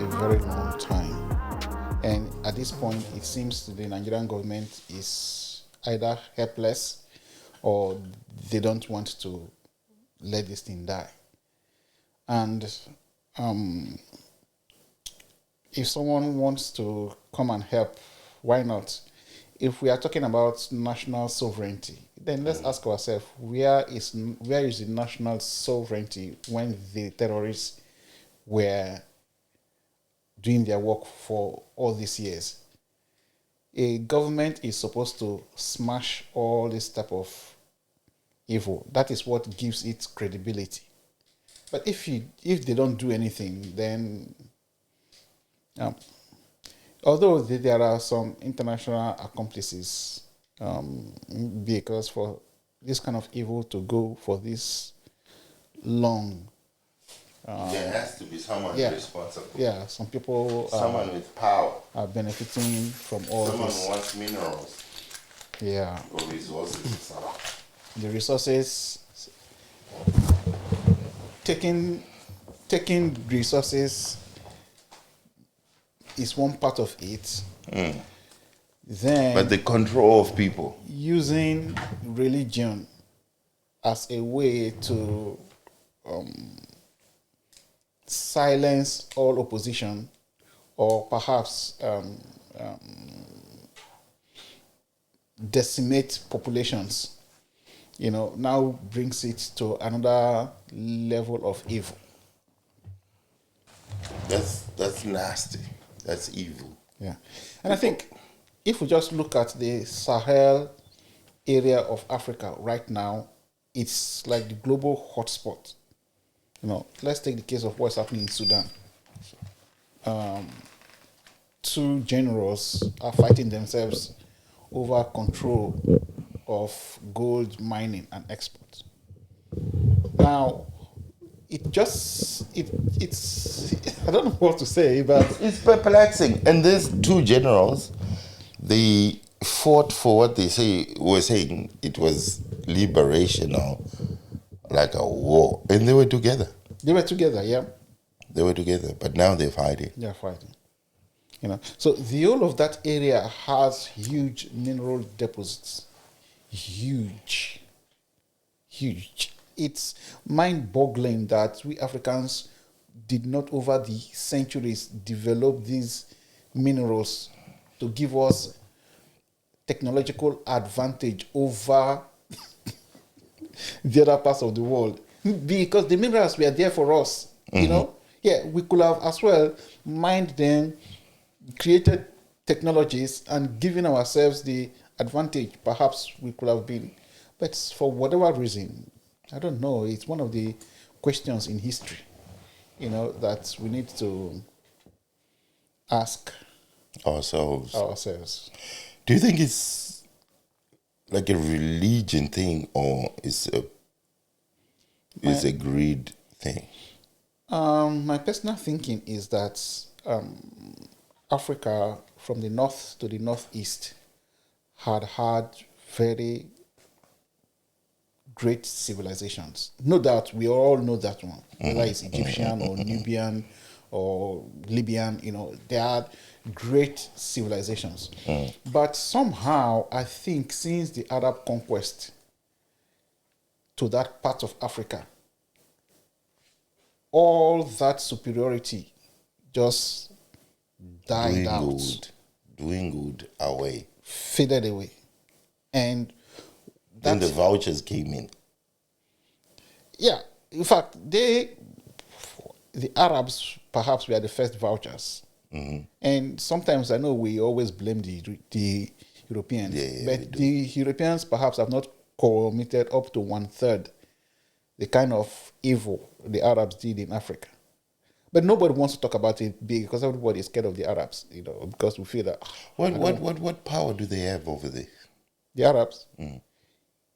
a very long time. And at this point, it seems the Nigerian government is either helpless or they don't want to let this thing die. And if someone wants to come and help, why not? If we are talking about national sovereignty, then let's ask ourselves, where is the national sovereignty when the terrorists were doing their work for all these years? A government is supposed to smash all this type of evil. That is what gives it credibility. But if they don't do anything, then although there are some international accomplices, because for this kind of evil to go for this long, there has to be someone responsible. Yeah, some people, someone with power, are benefiting from all someone this. who wants minerals, or resources. The resources, taking resources is one part of it. Then, but the control of people, using religion as a way to silence all opposition, or perhaps decimate populations, now brings it to another level of evil. That's nasty. That's evil. Yeah. And I think if we just look at the Sahel area of Africa right now, it's like the global hotspot. Let's take the case of what's happening in Sudan. Two generals are fighting themselves over control of gold mining and export. Now, it's I don't know what to say, but it's perplexing. And these two generals, they fought for what were saying it was liberation, or like a war, and they were together. They were together, yeah. They were together, but now they're fighting. They're fighting. So the whole of that area has huge mineral deposits. Huge. It's mind-boggling that we Africans did not, over the centuries, develop these minerals to give us technological advantage over the other parts of the world. Because the minerals were there for us, Yeah, we could have as well mined them, created technologies, and given ourselves the advantage. Perhaps we could have been. But for whatever reason, I don't know, it's one of the questions in history, that we need to ask ourselves. Do you think it's like a religion thing, or is a greed thing? My personal thinking is that Africa, from the north to the northeast, had very great civilizations. No doubt, we all know that one. Whether it's Egyptian or Nubian or Libyan, they had great civilizations. But somehow, I think since the Arab conquest to that part of Africa, all that superiority just died out. Doing good away. Faded away. And then the vouchers came in. Yeah. In fact, the Arabs perhaps were the first vouchers. And sometimes I know we always blame the Europeans. But the Europeans perhaps have not committed up to 1/3 the kind of evil the Arabs did in Africa. But nobody wants to talk about it because everybody is scared of the Arabs, because we feel that. What power do they have over there? The Arabs?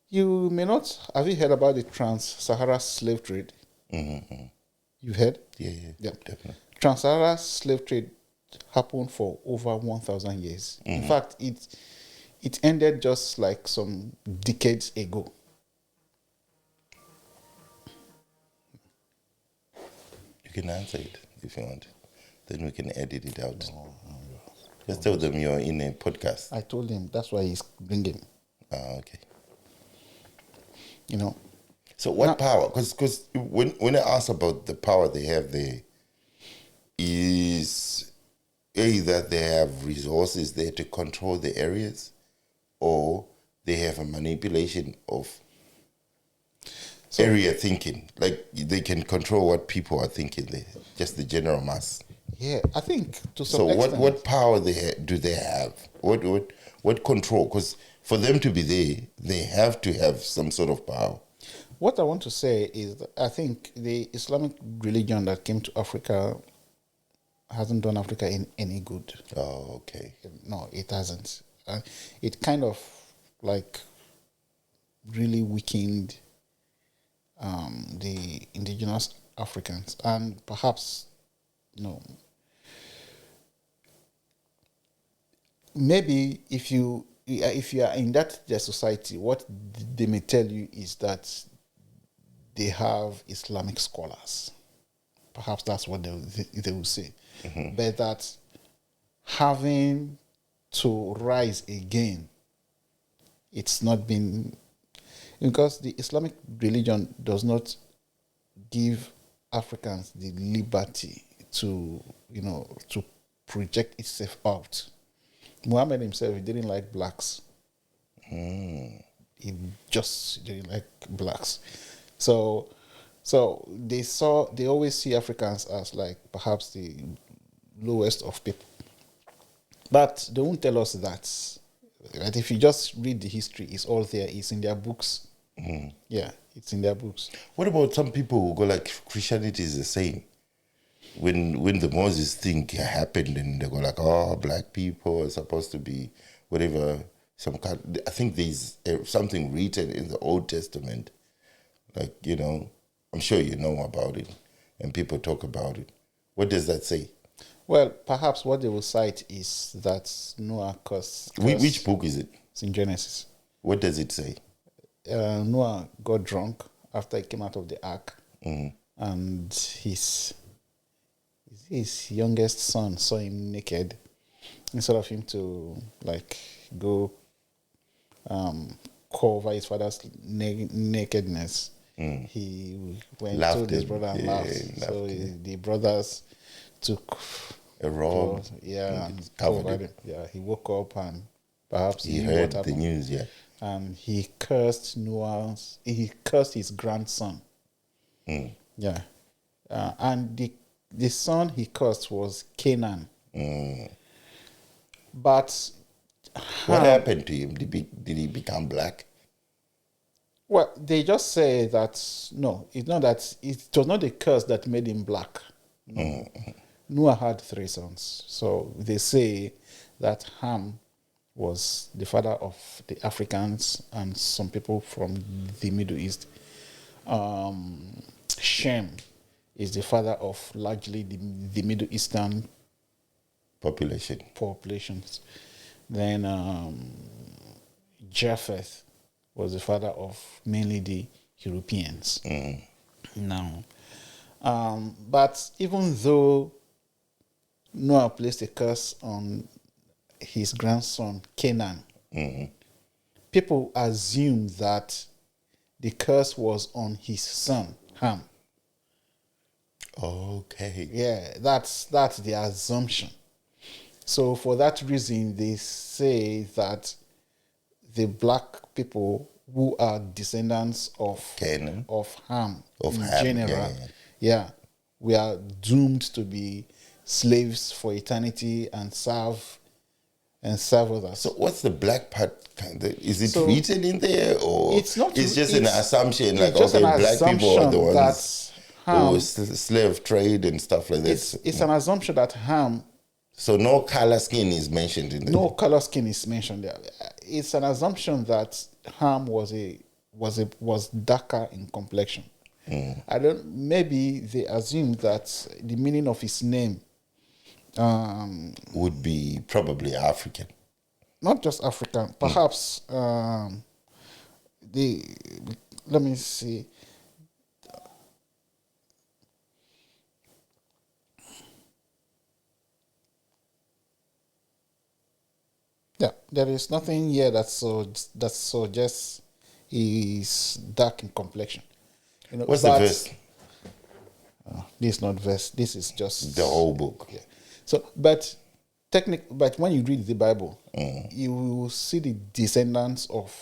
You may not. Have you heard about the Trans-Sahara slave trade? You've heard? Yeah, definitely. Trans-Sahara slave trade happened for over 1,000 years. In fact, it ended just like some decades ago. You can answer it if you want. Then we can edit it out. No. Just tell them you're in a podcast. I told him that's why he's bringing. Okay. You know. So what power? Because when I ask about the power they have there, is either they have resources there to control the areas, or they have a manipulation of area thinking. Like they can control what people are thinking there, just the general mass. Yeah, I think to some So extent. what power do they have? What control? Because for them to be there, they have to have some sort of power. What I want to say is that I think the Islamic religion that came to Africa hasn't done Africa in any good. Oh, okay. No, it hasn't. It kind of like really weakened the indigenous Africans, and perhaps maybe if you are in their society, what they may tell you is that they have Islamic scholars. Perhaps that's what they will say. Mm-hmm. But that having to rise again, it's not been, because the Islamic religion does not give Africans the liberty to project itself out. Muhammad himself, he didn't like blacks. He just didn't like blacks. So they always see Africans as like perhaps the lowest of people. But they won't tell us that. Right? If you just read the history, it's all there. It's in their books. Yeah, it's in their books. What about some people who go like Christianity is the same? When the Moses thing happened, and they go like, oh, black people are supposed to be whatever. I think there's something written in the Old Testament. Like, I'm sure you know about it, and people talk about it. What does that say? Well, perhaps what they will cite is that Noah cursed. Which book is it? It's in Genesis. What does it say? Noah got drunk after he came out of the ark, and his youngest son saw him naked. Instead of him to like go cover his father's nakedness, he went to his brother and laughed. So the brothers took a robe, and covered him. Yeah, he woke up and perhaps he heard the news. Yeah, and he cursed he cursed his grandson. Yeah, and the son he cursed was Canaan. But what happened to him? Did he become black? Well, they just say that no, it's not that it was not the curse that made him black. No. Noah had 3 sons, so they say that Ham was the father of the Africans and some people from the Middle East. Shem is the father of largely the Middle Eastern populations. Then Japheth was the father of mainly the Europeans. Now, but even though Noah placed a curse on his grandson Canaan, people assume that the curse was on his son Ham. Okay. Yeah, that's the assumption. So for that reason, they say that the black people who are descendants of Canaan, of Ham of in Ham, general, we are doomed to be slaves for eternity and serve others. So what's the black part? Is it written in there, or it's not? It's just an assumption, like just okay, an black people are the ones Ham, who slave trade and stuff like that. It's an assumption that Ham. So no color skin is mentioned in there. No color skin is mentioned there. It's an assumption that Ham was darker in complexion. Maybe they assumed that the meaning of his name would be probably African. Not just African, perhaps let me see. Yeah, there is nothing here that suggests he is dark in complexion. What's the But verse? this is not verse. This is just The whole book. yeah. So, but when you read the Bible, you will see the descendants of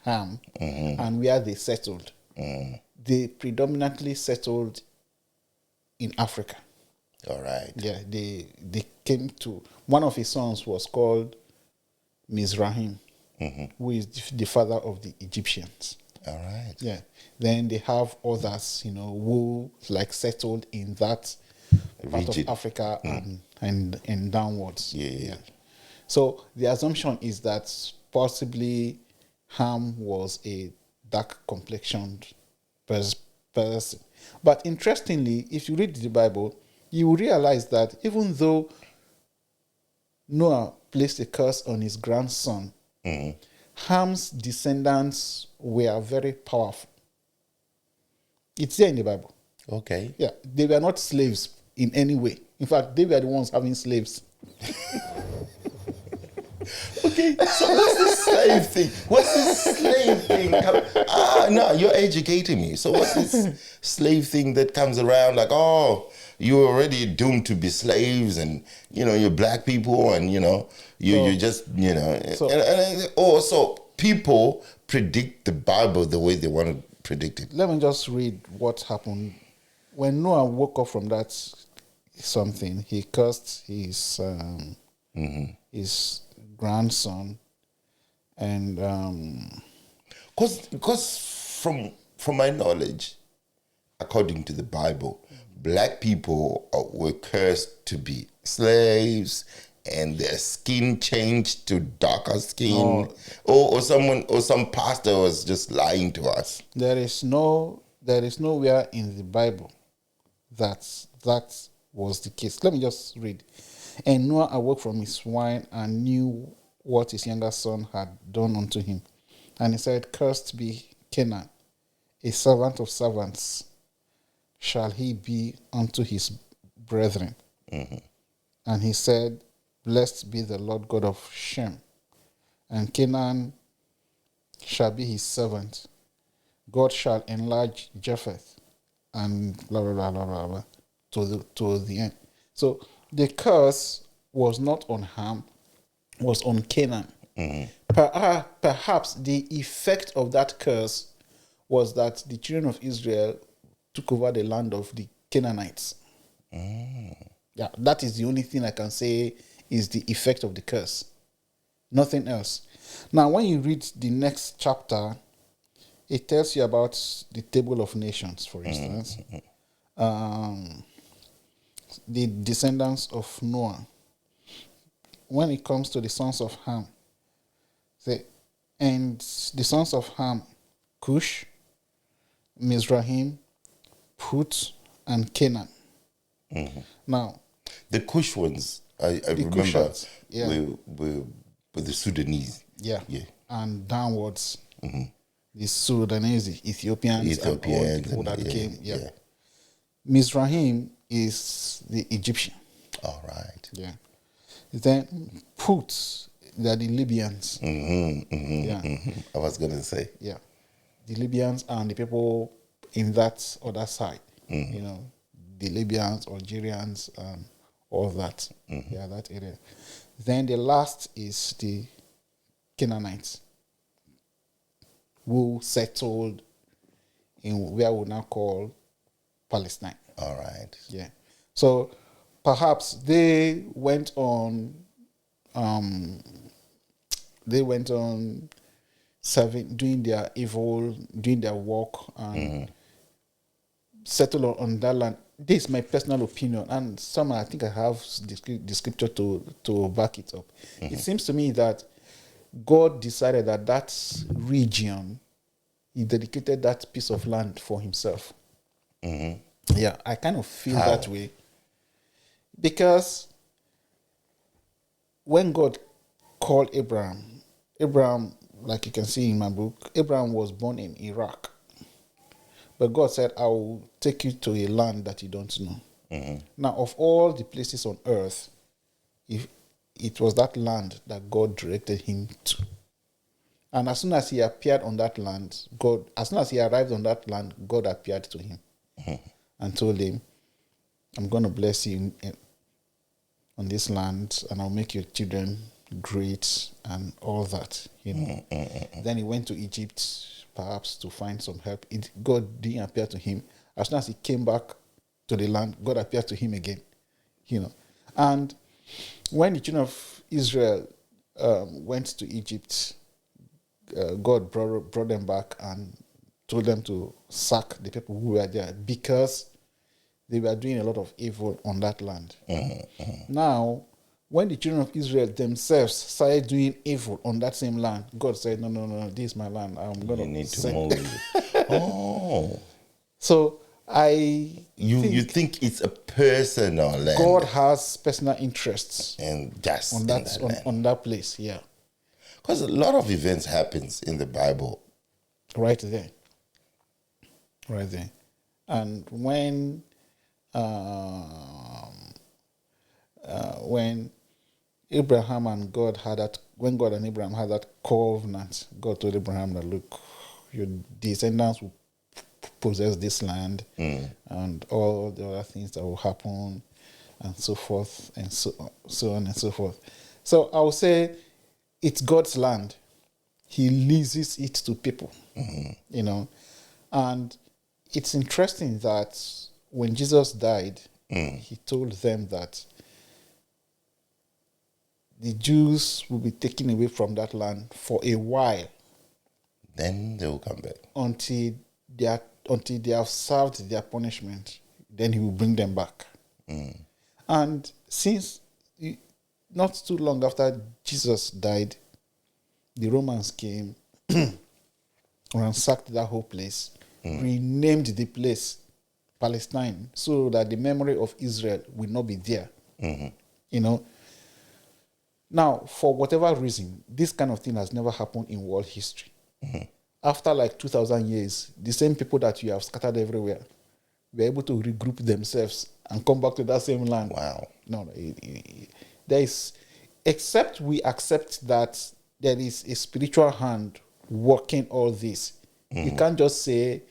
Ham and where they settled. They predominantly settled in Africa. All right. Yeah, they came to, one of his sons was called Mizrahim, who is the father of the Egyptians. All right. Yeah. Then they have others, who like settled in that part Region. of Africa and downwards. Yeah. So the assumption is that possibly Ham was a dark complexioned person. But interestingly, if you read the Bible, you will realize that even though Noah placed a curse on his grandson, Ham's descendants were very powerful. It's there in the Bible. Okay. Yeah, they were not slaves in any way. In fact, they were the ones having slaves. Okay, so what's this slave thing? What's this slave thing? No, you're educating me. So what's this slave thing that comes around like, oh, you're already doomed to be slaves and, you're black people and, you're just, so people predict the Bible the way they want to predict it. Let me just read what happened. When Noah woke up from that something, he cursed his grandson, and because from my knowledge, according to the Bible, black people were cursed to be slaves, and their skin changed to darker skin, or some pastor was just lying to us. there is nowhere in the Bible that was the case. Let me just read. And Noah awoke from his wine and knew what his younger son had done unto him. And he said, Cursed be Canaan, a servant of servants shall he be unto his brethren. And he said, Blessed be the Lord God of Shem, and Canaan shall be his servant. God shall enlarge Japheth, and blah, blah, blah, blah, blah, blah, to the end. So the curse was not on Ham, was on Canaan. Perhaps the effect of that curse was that the children of Israel took over the land of the Canaanites. Yeah, that is the only thing I can say is the effect of the curse. Nothing else. Now, when you read the next chapter, it tells you about the table of nations, for instance. The descendants of Noah. When it comes to the sons of Ham, and the sons of Ham, Cush, Mizrahim, Put, and Canaan. Now, the Kush ones, I remember, Kushites, yeah. were the Sudanese. Yeah. Yeah. And downwards, the Sudanese, Ethiopians, and all the people that came. Yeah. Mizrahim is the Egyptian. All right. Yeah. Then Put, they are the Libyans. Yeah. I was going to say. Yeah. The Libyans and the people in that other side. The Libyans, Algerians, all that. Yeah, that area. Then the last is the Canaanites, who settled in where we now call Palestine. All right. Yeah. So perhaps they went on serving, doing their evil, doing their work, and settle on that land. This is my personal opinion, and some I think I have the scripture to back it up. It seems to me that God decided that region, He dedicated that piece of land for Himself. Yeah, I kind of feel that way, because when God called Abraham, like you can see in my book, Abraham was born in Iraq. But God said, I will take you to a land that you don't know. Now, of all the places on earth, if it was that land that God directed him to. And as soon as he appeared on that land, as soon as he arrived on that land, God appeared to him and told him, I'm going to bless you on this land, and I'll make your children great and all that, Then he went to Egypt, perhaps to find some help. God didn't appear to him. As soon as he came back to the land, God appeared to him again, And when the children of Israel went to Egypt, God brought them back and told them to sack the people who were there because they were doing a lot of evil on that land. Now, when the children of Israel themselves started doing evil on that same land, God said, no, this is my land. I'm going to need to move. Oh. So you think it's a personal land. God has personal interests and just on that place, yeah. Because a lot of events happens in the Bible. Right there. And when Abraham and God had that, when God and Abraham had that covenant, God told Abraham that, look, your descendants will possess this land and all the other things that will happen and so forth and so on and so forth. So I would say it's God's land. He leases it to people, And it's interesting that when Jesus died, he told them that the Jews will be taken away from that land for a while. Then they will come back. Until they have served their punishment. Then he will bring them back. And since not too long after Jesus died, the Romans came, ransacked that whole place, renamed the place Palestine, so that the memory of Israel will not be there. Now, for whatever reason, this kind of thing has never happened in world history. After like 2,000 years, the same people that you have scattered everywhere were able to regroup themselves and come back to that same land. Wow. No, there is, except we accept that there is a spiritual hand working all this. You can't just say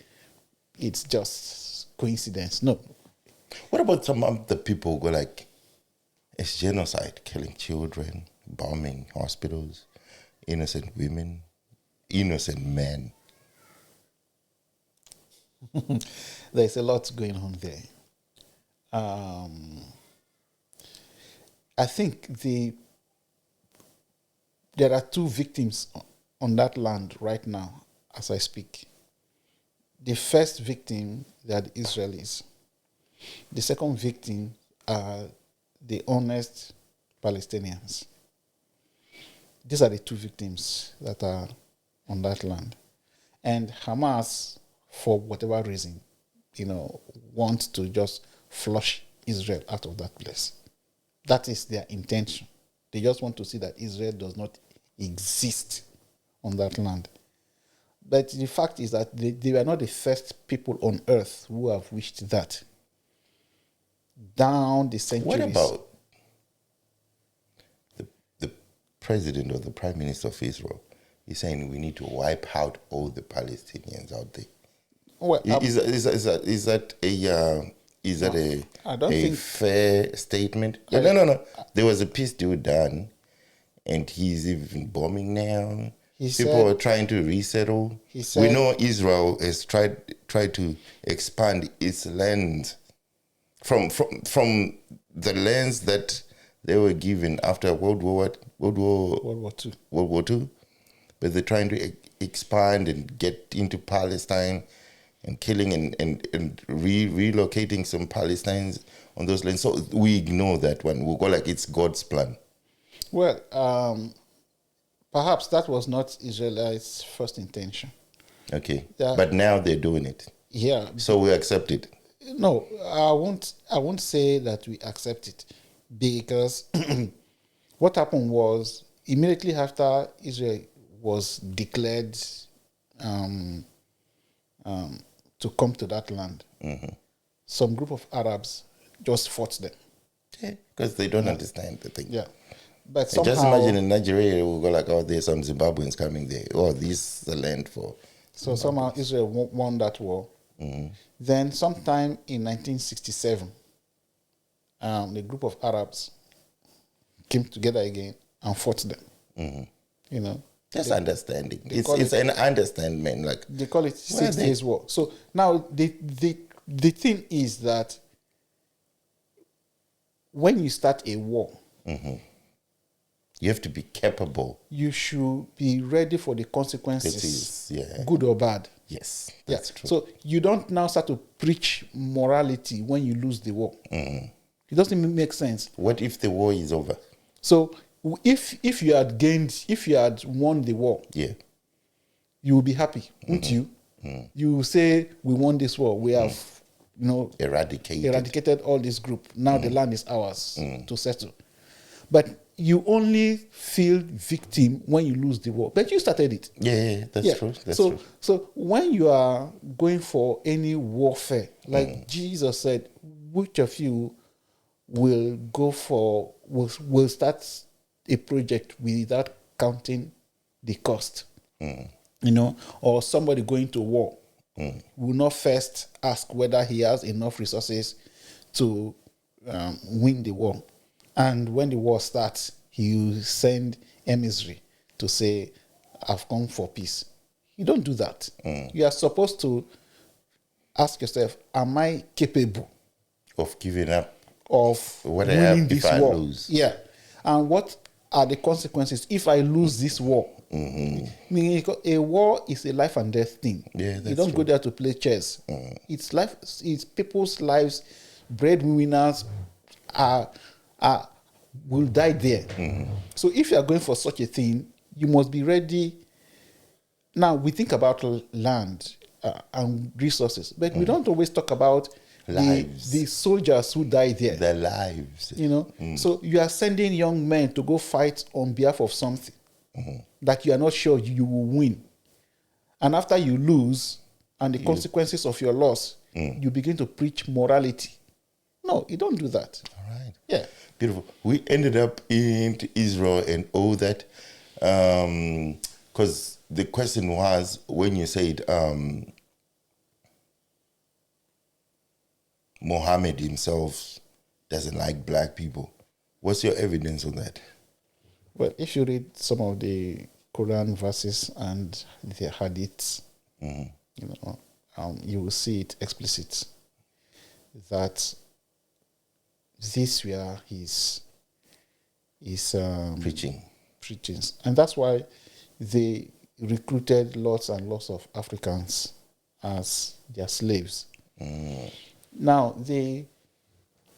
it's just coincidence. No. What about some of the people who go like, it's genocide, killing children, bombing hospitals, innocent women, innocent men? There's a lot going on there. I think there are two victims on that land right now as I speak. The first victim, they are the Israelis. The second victim are the honest Palestinians. These are the two victims that are on that land. And Hamas, for whatever reason, want to just flush Israel out of that place. That is their intention. They just want to see that Israel does not exist on that land. But the fact is that they were not the first people on earth who have wished that. Down the centuries. What about the president or the prime minister of Israel? He's saying we need to wipe out all the Palestinians out there. Well, is that a fair statement? No. There was a peace deal done, and he's even bombing now. People are trying to resettle. We know Israel has tried to expand its land from the lands that they were given after World War II. But they're trying to expand and get into Palestine and killing and relocating some Palestinians on those lands. So we ignore that one. We'll go like it's God's plan. Well, perhaps that was not Israelites' first intention. Okay. But now they're doing it. Yeah. So we accept it. No, I won't say that we accept it, because what happened was immediately after Israel was declared to come to that land, some group of Arabs just fought them. Yeah, because they don't understand the thing. Yeah. But And just somehow, imagine in Nigeria, we'll go like, oh, there's some Zimbabweans coming there. Oh, this is the land for. so somehow Israel won that war. Then sometime in 1967, a group of Arabs came together again and fought them. You know, Just understanding. It's call an understanding. Like, they call it Well, 6 days war. So now the thing is that when you start a war, you have to be capable. you should be ready for the That consequences, is, yeah. good or bad. Yes, Yeah. that's true. So you don't now start to preach morality when you lose the war. It doesn't even make sense. What if the war is over? So if you had won the war, Yeah. you will be happy, won't you? You will say, we won this war. We have, eradicated all this group. Now the land is ours to settle. But you only feel victim when you lose the war. But you started it. Yeah, that's true. That's so, true. So when you are going for any warfare, like Jesus said, which of you will start a project without counting the cost? Or somebody going to war will not first ask whether he has enough resources to win the war. And when the war starts, he will send emissary to say, I've come for peace. You don't do that. You are supposed to ask yourself, am I capable Of giving up. of What I winning have this if I war? lose. Yeah. And what are the consequences if I lose this war? Meaning, a war is a life and death thing. Yeah, you that's don't go there to play chess. It's life. It's people's lives. Breadwinners will die there. So if you are going for such a thing, you must be ready. Now we think about land and resources, but we don't always talk about Lives. the soldiers who die there. Their lives. So you are sending young men to go fight on behalf of something that you are not sure you will win. And after you lose and the consequences of your loss, you begin to preach morality. No, you don't do that. All right. Yeah. Beautiful. We ended up into Israel and all that. Because the question was, when you said Muhammad himself doesn't like black people, what's your evidence on that? Well, if you read some of the Quran verses and the hadiths, you will see it explicit that these were his preachings, and that's why they recruited lots and lots of Africans as their slaves. Now, the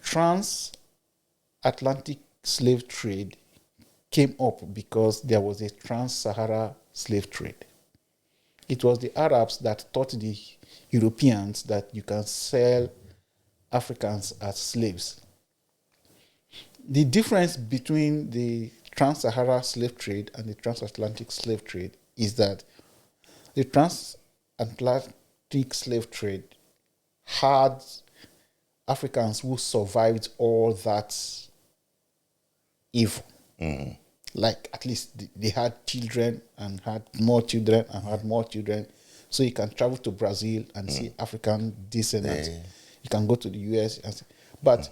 transatlantic slave trade came up because there was a trans-Sahara slave trade. It was the Arabs that taught the Europeans that you can sell Africans as slaves. The difference between the trans-Sahara slave trade and the transatlantic slave trade is that the transatlantic slave trade had Africans who survived all that evil. Like, at least they had children and had more children and had more children. So you can travel to Brazil and see African descendants. You can go to the US. But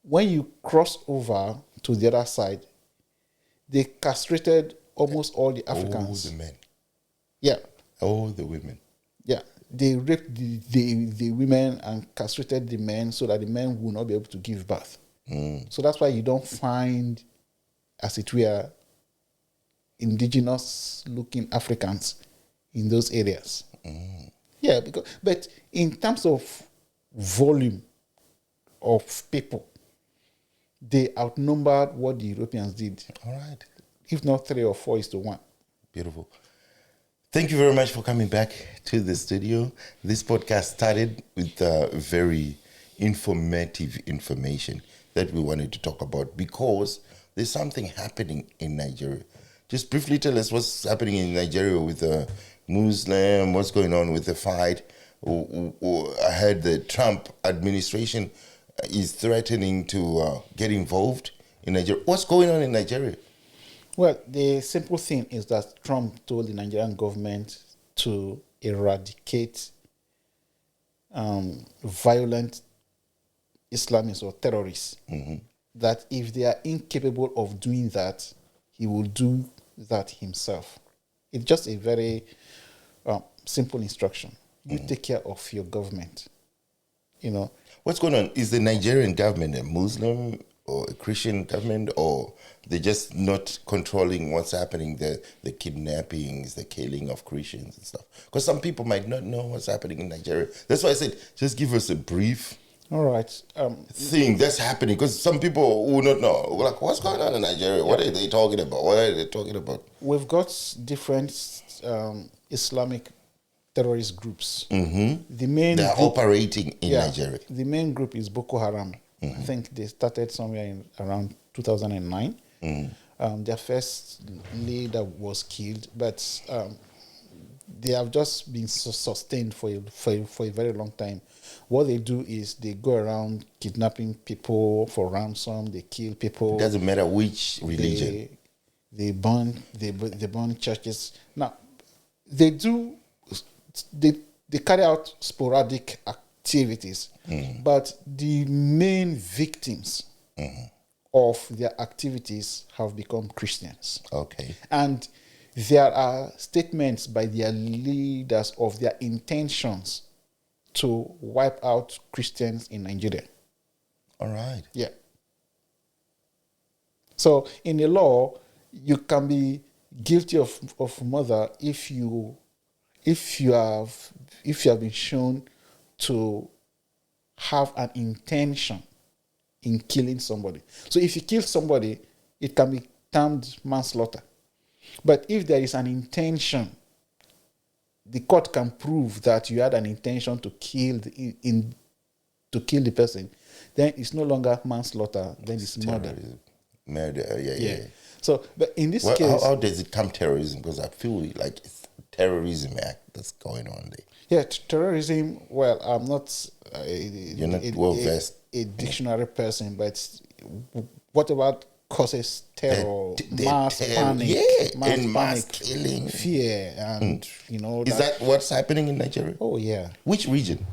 when you cross over to the other side, they castrated almost all the Africans. All the men. Yeah. All the women. Yeah. They raped the women and castrated the men so that the men will not be able to give birth. So that's why you don't find, as it were, indigenous looking Africans in those areas. Yeah, but in terms of volume of people, they outnumbered what the Europeans did. All right. If not 3 or 4 is to 1. Beautiful. Thank you very much for coming back to the studio. This podcast started with very informative information that we wanted to talk about because there's something happening in Nigeria. Just briefly tell us what's happening in Nigeria with the Muslim, what's going on with the fight. I heard the Trump administration is threatening to get involved in Nigeria. What's going on in Nigeria? Well, the simple thing is that Trump told the Nigerian government to eradicate violent Islamists or terrorists. That if they are incapable of doing that, he will do that himself. It's just a very simple instruction. You take care of your government. You know. What's going on? Is the Nigerian government a Muslim or a Christian government, or they're just not controlling what's happening, the kidnappings, the killing of Christians and stuff? Because some people might not know what's happening in Nigeria. That's why I said, just give us a brief all right. thing that's happening, because some people will not know. We're like, what's going on in Nigeria? What are they talking about? What are they talking about? We've got different Islamic terrorist groups. The main They're group, operating in Nigeria. The main group is Boko Haram. I think they started somewhere in around 2009. Their first leader was killed, but they have just been sustained for a very long time. What they do is they go around kidnapping people for ransom. They kill people. It doesn't matter which religion. They burn churches. Now, they carry out sporadic activities, but the main victims of their activities have become Christians. Okay. And there are statements by their leaders of their intentions to wipe out Christians in Nigeria. All right. Yeah. So in the law, you can be guilty of murder if you have been shown to have an intention in killing somebody. So if you kill somebody, it can be termed manslaughter. But if there is an intention, the court can prove that you had an intention to kill the person, then it's no longer manslaughter, then it's murder. Murder, yeah. So, but in this case... How does it come terrorism? Because I feel like it's terrorism act that's going on there. Yeah, terrorism, well, I'm not... You're not well-versed. A dictionary person, but what about causes terror, mass panic, mass killing, fear, and Is that what's happening in Nigeria? Oh yeah. Which region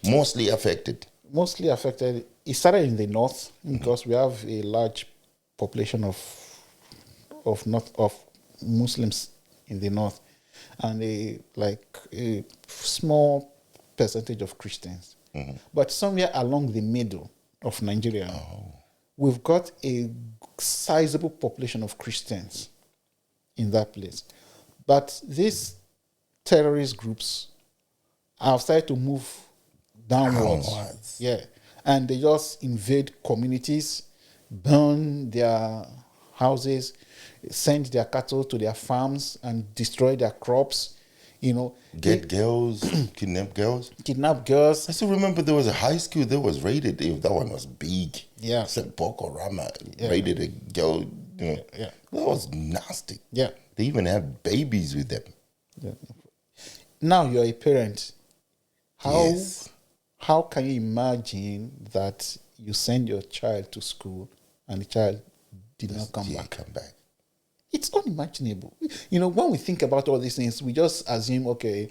mostly affected? Mostly affected. It started in the north because we have a large population of Muslims in the north, and a small percentage of Christians. But somewhere along the middle of Nigeria, we've got a sizable population of Christians in that place. But these terrorist groups have started to move downwards. Yeah. And they just invade communities, burn their houses, send their cattle to their farms and destroy their crops. Get girls, kidnap girls. Kidnap girls. I still remember there was a high school that was raided. That one was big. Yeah. Said Boko Haram raided a girl. Yeah. That was nasty. Yeah. They even have babies with them. Yeah. Now you're a parent. How can you imagine that you send your child to school and the child did not come back? It's unimaginable. When we think about all these things, we just assume, okay,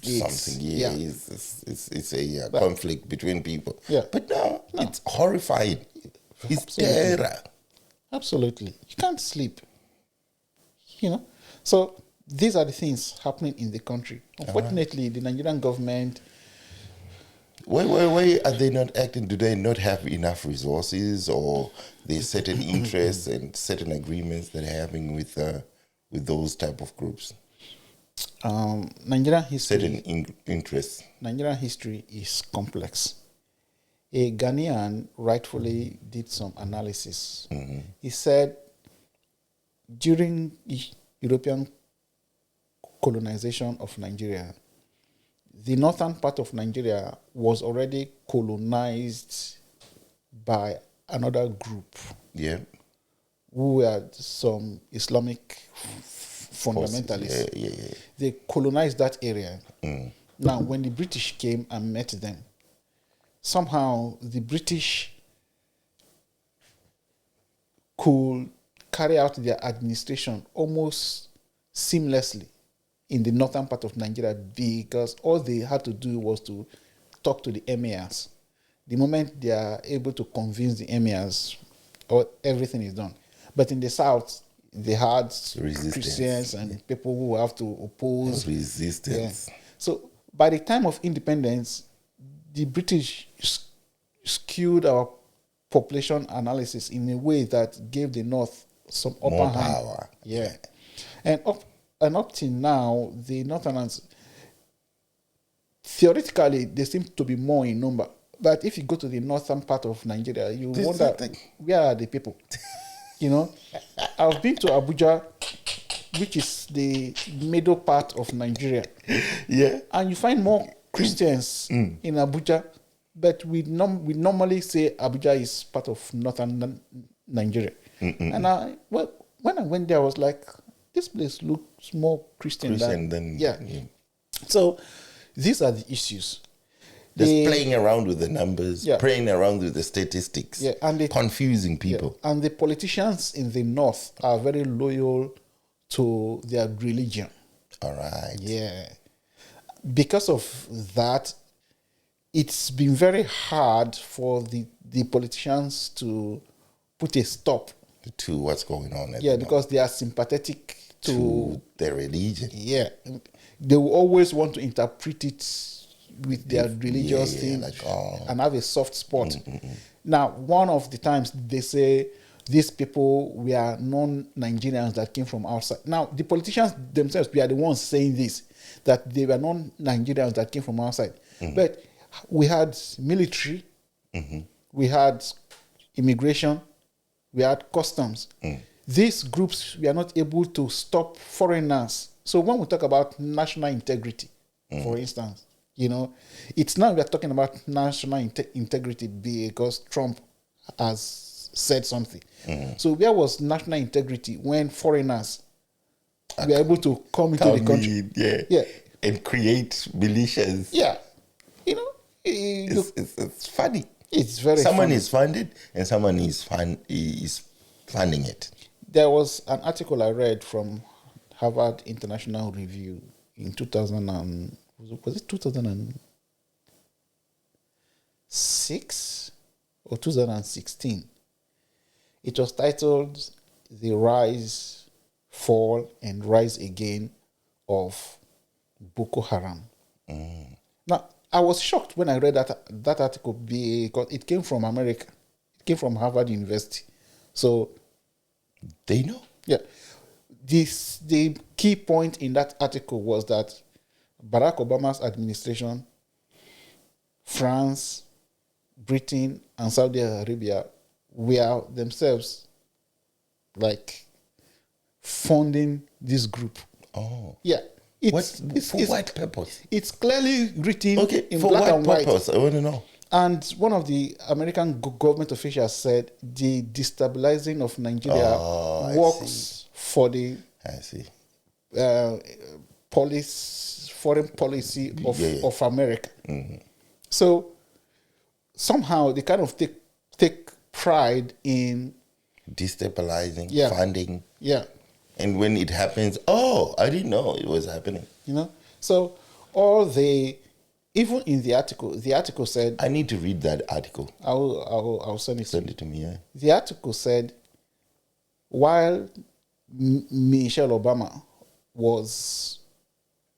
it's a conflict between people. Yeah. But no, it's horrifying. It's terror. Absolutely. You can't sleep. So these are the things happening in the country. Unfortunately, the Nigerian government... Why are they not acting? Do they not have enough resources, or there's certain interests and certain agreements that they're having with those type of groups? Nigerian history. Certain interests. Nigerian history is complex. A Ghanaian rightfully did some analysis. He said during European colonization of Nigeria, the northern part of Nigeria was already colonized by another group. Yeah. Who were some Islamic fundamentalists. Yeah. They colonized that area. Now, when the British came and met them, somehow the British could carry out their administration almost seamlessly in the northern part of Nigeria, because all they had to do was to talk to the emirs. The moment they are able to convince the emirs, everything is done. But in the south, they had Christians and people who have to oppose resistance. Yeah. So by the time of independence, the British skewed our population analysis in a way that gave the North some upper hand. Power. Yeah. And up till now, the Northerners, theoretically, they seem to be more in number. But if you go to the northern part of Nigeria, you wonder, where are the people? You know, I've been to Abuja, which is the middle part of Nigeria. Yeah. And you find more Christians in Abuja, but we normally say Abuja is part of northern Nigeria. And when I went there, I was like, this place looks more Christian than yeah. So these are the issues. Just playing around with the numbers, playing around with the statistics, and confusing people. Yeah. And the politicians in the north are very loyal to their religion. All right. Yeah. Because of that, it's been very hard for the politicians to put a stop to what's going on. Because they are sympathetic to their religion. Yeah. They will always want to interpret it with their religious thing and have a soft spot. Now, one of the times they say these people were non-Nigerians that came from outside. Now, the politicians themselves were the ones saying this, that they were non-Nigerians that came from outside. But we had military, we had immigration, we had customs. These groups were not able to stop foreigners. So when we talk about national integrity, for instance, you know, it's now we're talking about national integrity because Trump has said something. So where was national integrity when foreigners were able to come into the country? And create militias. Yeah. You know, it's funny. It's very someone funny. Is funded and someone is funding it. There was an article I read from Harvard International Review in 2000 was it 2006 or 2016? It was titled "The Rise, Fall, and Rise Again of Boko Haram." Now, I was shocked when I read that article because it came from America. It came from Harvard University. So they know. Yeah. The key point in that article was that Barack Obama's administration, France, Britain, and Saudi Arabia were themselves like funding this group. Oh. Yeah. For what purpose? It's clearly written in for black what and white. Purpose? I want to know. And one of the American government officials said the destabilizing of Nigeria works for the foreign policy of America. So somehow they kind of take pride in destabilizing, funding. Yeah. And when it happens, I didn't know it was happening. You know? So even in the article said, I need to read that article. I'll send it. Send it to me, yeah. The article said, while Michelle Obama was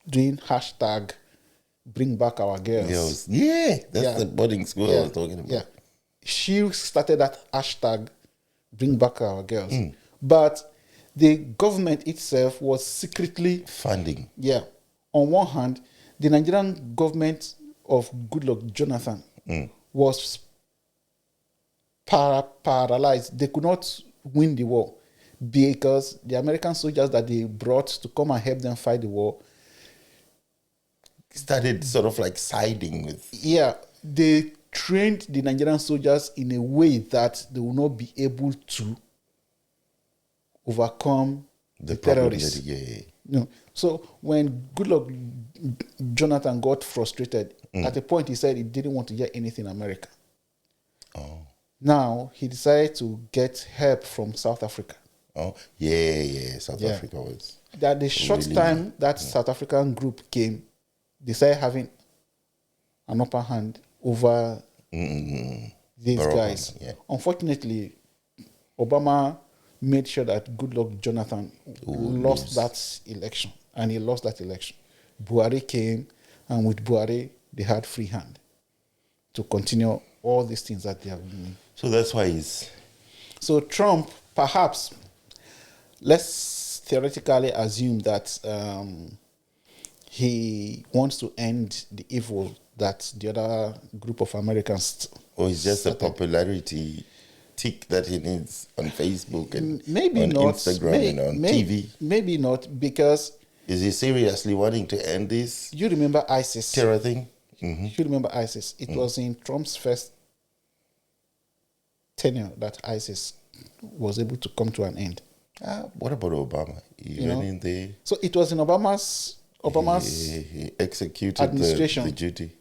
doing hashtag bring back our girls. Yeah, that's the boarding school I was talking about. Yeah. She started that hashtag bring back our girls. But the government itself was secretly funding. Yeah. On one hand, the Nigerian government of Goodluck Jonathan was paralyzed. They could not win the war because the American soldiers that they brought to come and help them fight the war started sort of like siding with. Yeah, they trained the Nigerian soldiers in a way that they will not be able to overcome the terrorists. No. So when Goodluck Jonathan got frustrated, at a point he said he didn't want to hear anything America. Now he decided to get help from South Africa. Oh, yeah. South Yeah. Africa was That the short really- time that South African group came, they started having an upper hand over these Barack guys. Obama, yeah. Unfortunately, Obama made sure that Goodluck Jonathan lost that election, and he lost that election. Buhari came, and with Buhari, they had free hand to continue all these things that they have been doing. So that's why he's So Trump, perhaps, let's theoretically assume that he wants to end the evil that the other group of Americans. or it's just a started. popularity tick that he needs on Facebook and Maybe on not. Instagram and on TV. Maybe not, because Is he seriously wanting to end this you remember ISIS. terror thing? You remember ISIS. It was in Trump's first tenure that ISIS was able to come to an end. What about Obama? He went in there. So it was in Obama's He executed administration. the duty.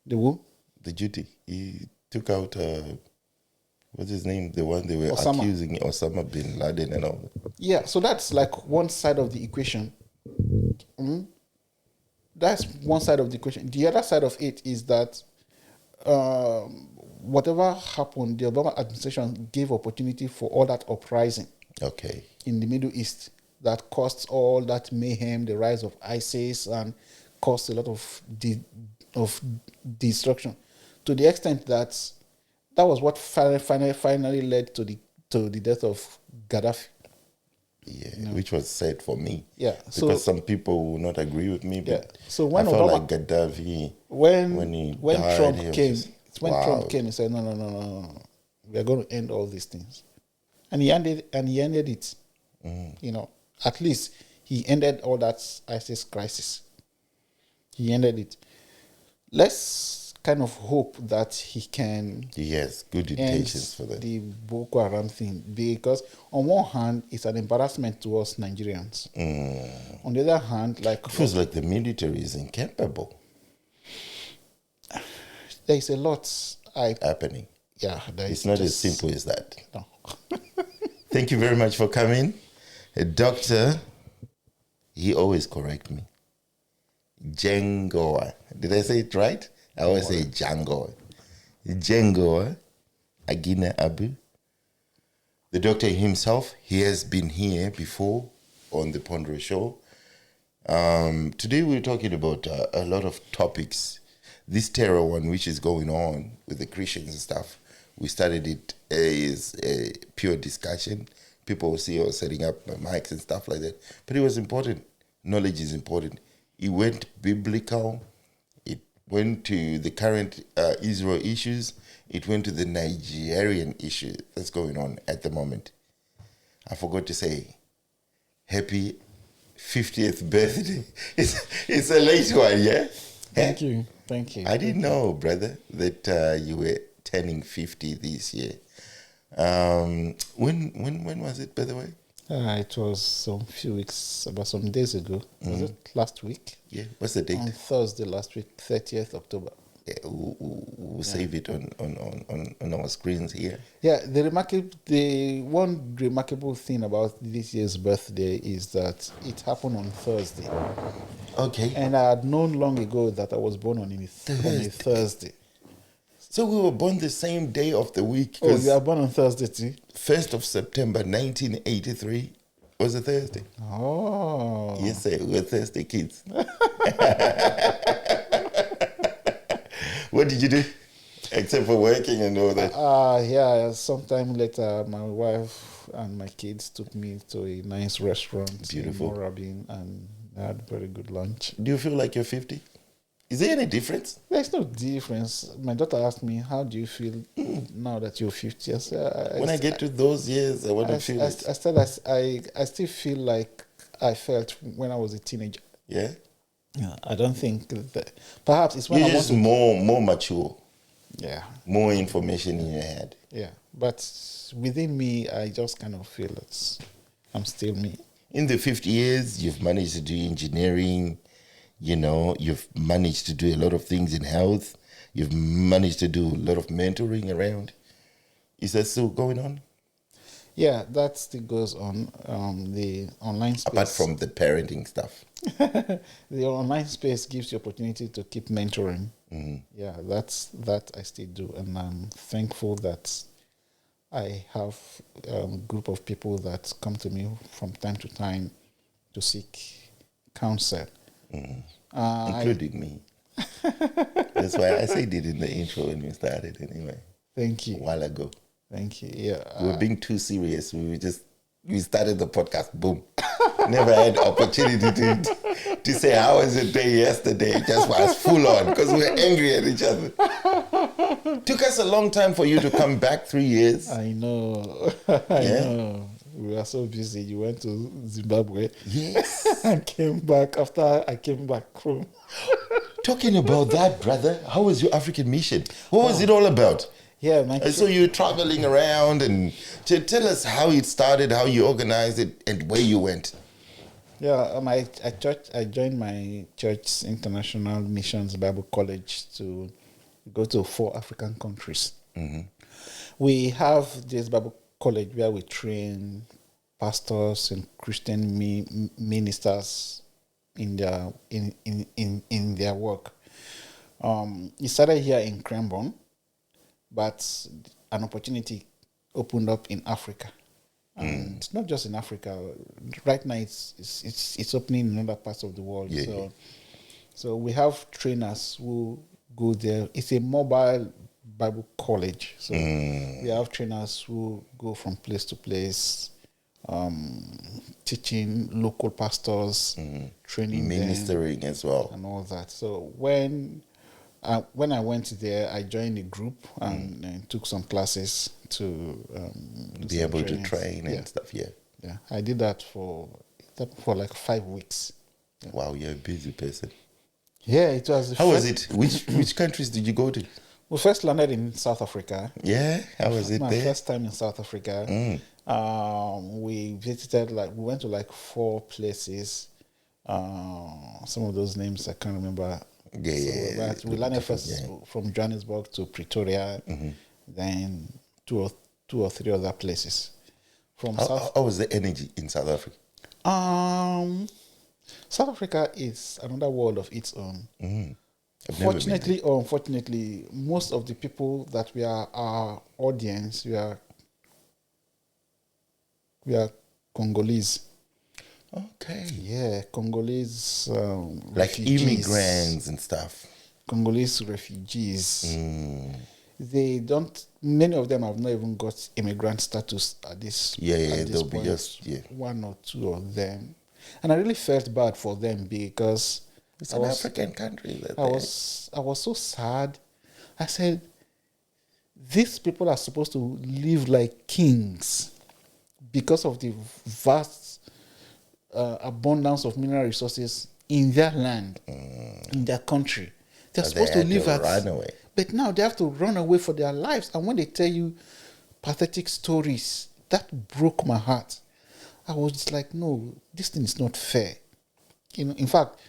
The who? The duty. He took out what's his name? The one they were Osama. accusing Osama bin Laden and all. Yeah, so that's like one side of the equation. That's one side of the equation. The other side of it is that whatever happened, the Obama administration gave opportunity for all that uprising Okay. in the Middle East that caused all that mayhem, the rise of ISIS, and caused a lot of destruction, to the extent that that was what finally led to the death of Gaddafi. Yeah, which was sad for me. Yeah, Because some people will not agree with me, but Yeah, so when I felt Obama- like Gaddafi, when died, Trump he was came, just- when wow. Trump came and said, no, we are going to end all these things, and he ended it. At least he ended all that ISIS crisis. He ended it. Let's kind of hope that he can he has good end intentions for that. the Boko Haram thing, because on one hand, it's an embarrassment to us Nigerians. On the other hand, like It feels like the military is incapable there is a lot. happening. There It's is not as just- simple as that. No. Thank you very much for coming. Doctor, he always correct me. Jengoa. Did I say it right? I always say Jengoa. Jengoa Agina-Obu. The doctor himself, he has been here before on the Pondro Show. Today we're talking about a lot of topics. This terror one, which is going on with the Christians and stuff, we started it as a pure discussion. People will see us setting up mics and stuff like that. But it was important. Knowledge is important. It went biblical. It went to the current Israel issues. It went to the Nigerian issue that's going on at the moment. I forgot to say, happy 50th birthday. It's a late one, yeah? Thank you. I didn't know, brother, that you were turning 50 this year. When was it, by the way? It was some days ago. Was it last week? Yeah. What's the date? On Thursday last week, 30th October. Yeah, we'll save it on our screens here. Yeah, the one remarkable thing about this year's birthday is that it happened on Thursday. Okay. And I had known long ago that I was born on a Thursday. So we were born the same day of the week. Oh, you are born on Thursday too? 1st of September 1983 was a Thursday. Oh. Yes, sir. We're Thursday kids. What did you do? Except for working and all that. Yeah, sometime later, my wife and my kids took me to a nice restaurant Beautiful. in Morabin, and I had very good lunch. Do you feel like you're 50? Is there any difference? There's no difference. My daughter asked me, how do you feel now that you're 50? I said, When I get to those years, I want to feel it. I still feel like I felt when I was a teenager. Yeah? Yeah, I don't think that. Perhaps it's when You're I want just to. more mature. Yeah, More information in your head. yeah. But within me, I just kind of feel that I'm still me. In the 50 years, you've managed to do engineering, you've managed to do a lot of things in health, you've managed to do a lot of mentoring around. Is that still going on? Yeah, that still goes on. The online space. Apart from the parenting stuff. The online space gives you opportunity to keep mentoring. Yeah, that I still do, and I'm thankful that I have a group of people that come to me from time to time to seek counsel, Including me. That's why I said it in the intro when we started anyway. Thank you. A while ago. Thank you. Yeah. We were being too serious. We started the podcast, boom. Never had opportunity to say how was the day yesterday. It just was full on because we were angry at each other. Took us a long time for you to come back, 3 years. I know. I know. We were so busy. You went to Zimbabwe. Yes. And came back after I came back home. Talking about that, brother, how was your African mission? What was it all about? Yeah, I saw you traveling around, and tell us how it started, how you organized it, and where you went. Yeah, I joined my church's International Missions Bible College to go to 4 African countries. We have this Bible college where we train pastors and Christian ministers in their work. It started here in Cranbourne, but an opportunity opened up in Africa. And it's not just in Africa. Right now, it's opening in other parts of the world. So we have trainers who go there. It's a mobile Bible college. So we have trainers who go from place to place, teaching local pastors, training ministering them, as well, and all that. So when I went there, I joined a group and took some classes to be able to train and stuff. Yeah, I did that for like 5 weeks. Yeah. Wow, you're a busy person. Yeah, it was. How was it? Which countries did you go to? We first landed in South Africa. Yeah, how was it My there? first time in South Africa. We visited we went to 4 places. Some of those names I can't remember. But we landed first from Johannesburg to Pretoria, then two or three other places. How was the energy in South Africa? South Africa is another world of its own. Fortunately or unfortunately, most of the people that we are our audience, we are Congolese. Okay. Yeah, Congolese like refugees. Immigrants and stuff. Congolese refugees. Many of them have not even got immigrant status at this they'll point. be just 1 or 2 of them. And I really felt bad for them because it's an African country. I was so sad. I said, these people are supposed to live like kings because of the vast abundance of mineral resources in their land, in their country. They're supposed to live run away. But now they have to run away for their lives. And when they tell you pathetic stories, that broke my heart. I was just like, no, this thing is not fair. In fact,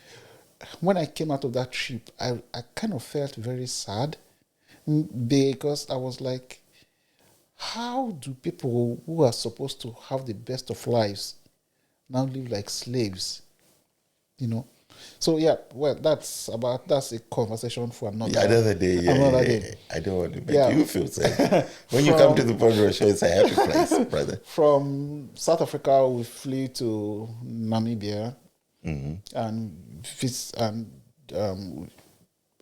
when I came out of that trip, I kind of felt very sad because I was like, how do people who are supposed to have the best of lives now live like slaves? So that's a conversation for another day. I don't want to make you feel sad. When you come to the Pandora show, it's a happy place, brother. From South Africa, we flew to Namibia, and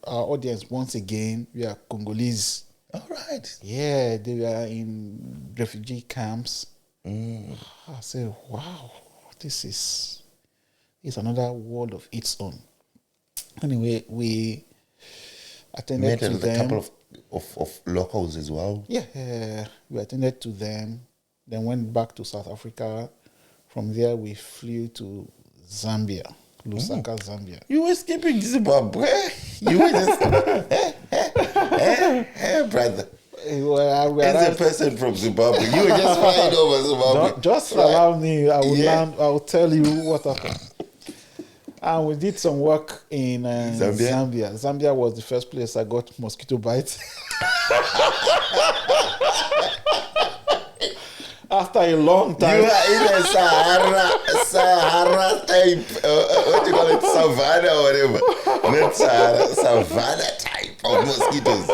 our audience once again we are Congolese. All right. Yeah, they were in refugee camps. I said, wow, this is another world of its own. Anyway, we attended to them. A couple of locals as well. Yeah, we attended to them. Then went back to South Africa. From there, we flew to Zambia, Lusaka, Zambia. You were skipping Zimbabwe. You were just, brother. As a person from Zimbabwe, you were just flying over Zimbabwe. Just allow me. I will land. I will tell you what happened. And we did some work in Zambia. Zambia was the first place I got mosquito bites. After a long You time. are in a Sahara type, what do you call it, savannah or whatever. Not Sahara, savannah type of mosquitoes.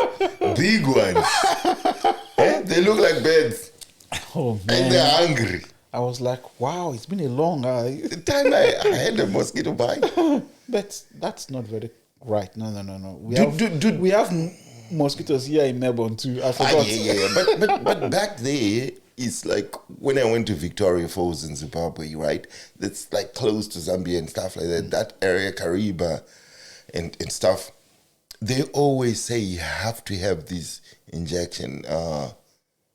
Big ones. They look like beds. Oh, And man. they're hungry. I was like, wow, it's been a long The time I had a mosquito bite. But that's not very right. No. We Do- have mosquitoes here in Melbourne too. I forgot. Yeah. But back there, it's like when I went to Victoria Falls in Zimbabwe, right? That's like close to Zambia and stuff like that. That area, Kariba and stuff. They always say you have to have this injection.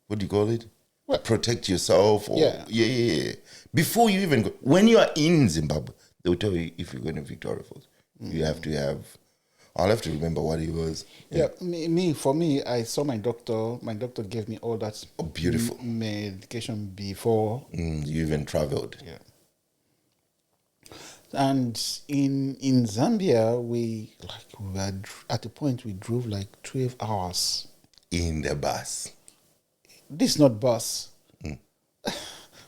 What do you call it? What? Protect yourself. Or, Yeah. Before you even go. When you are in Zimbabwe, they will tell you if you're going to Victoria Falls, you have to have. I'll have to remember what it was. Yeah, for me, I saw my doctor. My doctor gave me all that Beautiful. medication before. You even traveled. Yeah. And in Zambia, we were at a point we drove like 12 hours. In the bus. This is not bus.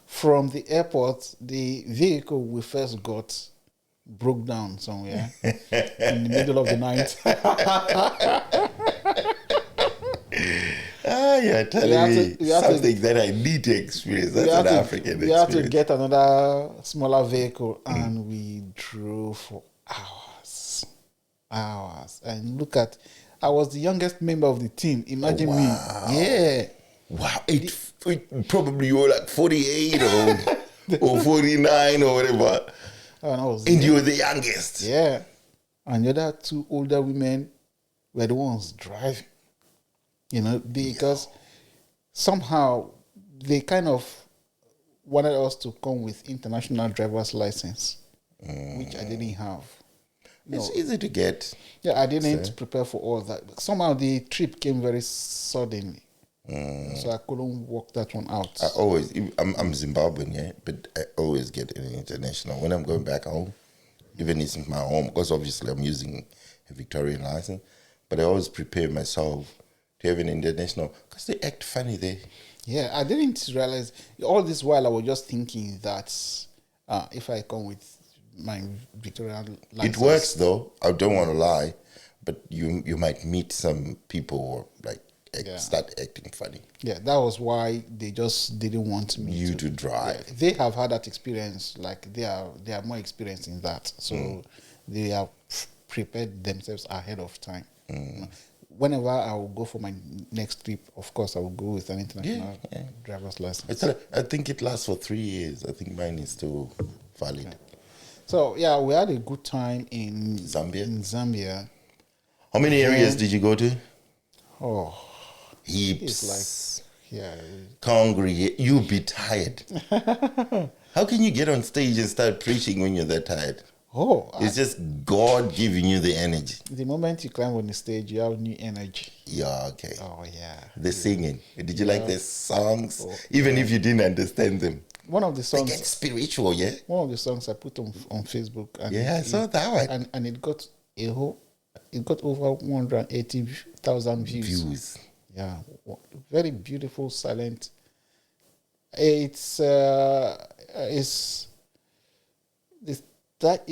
From the airport, the vehicle we first got broke down somewhere in the middle of the night. You're telling me something that I need to experience. That's an African experience. We had to get another smaller vehicle and we drove for hours. And look at, I was the youngest member of the team. Imagine me. Yeah. Wow. Probably you were like 48 or 49 or whatever. And you were the youngest. Yeah. And the other two older women were the ones driving. Because somehow they kind of wanted us to come with international driver's license, which I didn't have. It's easy to get. Yeah, I didn't prepare for all that. But somehow the trip came very suddenly. So I couldn't work that one out. I'm Zimbabwean, yeah, but I always get an international. When I'm going back home, even if it's my home, because obviously I'm using a Victorian license, but I always prepare myself to have an international because they act funny there. Yeah, I didn't realize all this while I was just thinking that if I come with my Victorian license. It works though, I don't want to lie, but you might meet some people or like start acting funny. Yeah, that was why they just didn't want me to drive. Yeah, they have had that experience, like they are more experienced in that. So they have prepared themselves ahead of time. Whenever I will go for my next trip, of course, I will go with an international driver's license. I think it lasts for 3 years. I think mine is still valid. Yeah. So, yeah, we had a good time in Zambia. How many areas did you go to? Oh, heaps. It's like, congregate. You'll be tired. How can you get on stage and start preaching when you're that tired? It's just God giving you the energy. The moment you climb on the stage, you have new energy. Yeah, okay. Oh, yeah. The singing. Did you like the songs? Even if you didn't understand them. One of the songs. They get spiritual, yeah? One of the songs I put on Facebook. And I saw that one. And it got over 180,000 views. Yeah. Very beautiful, silent. It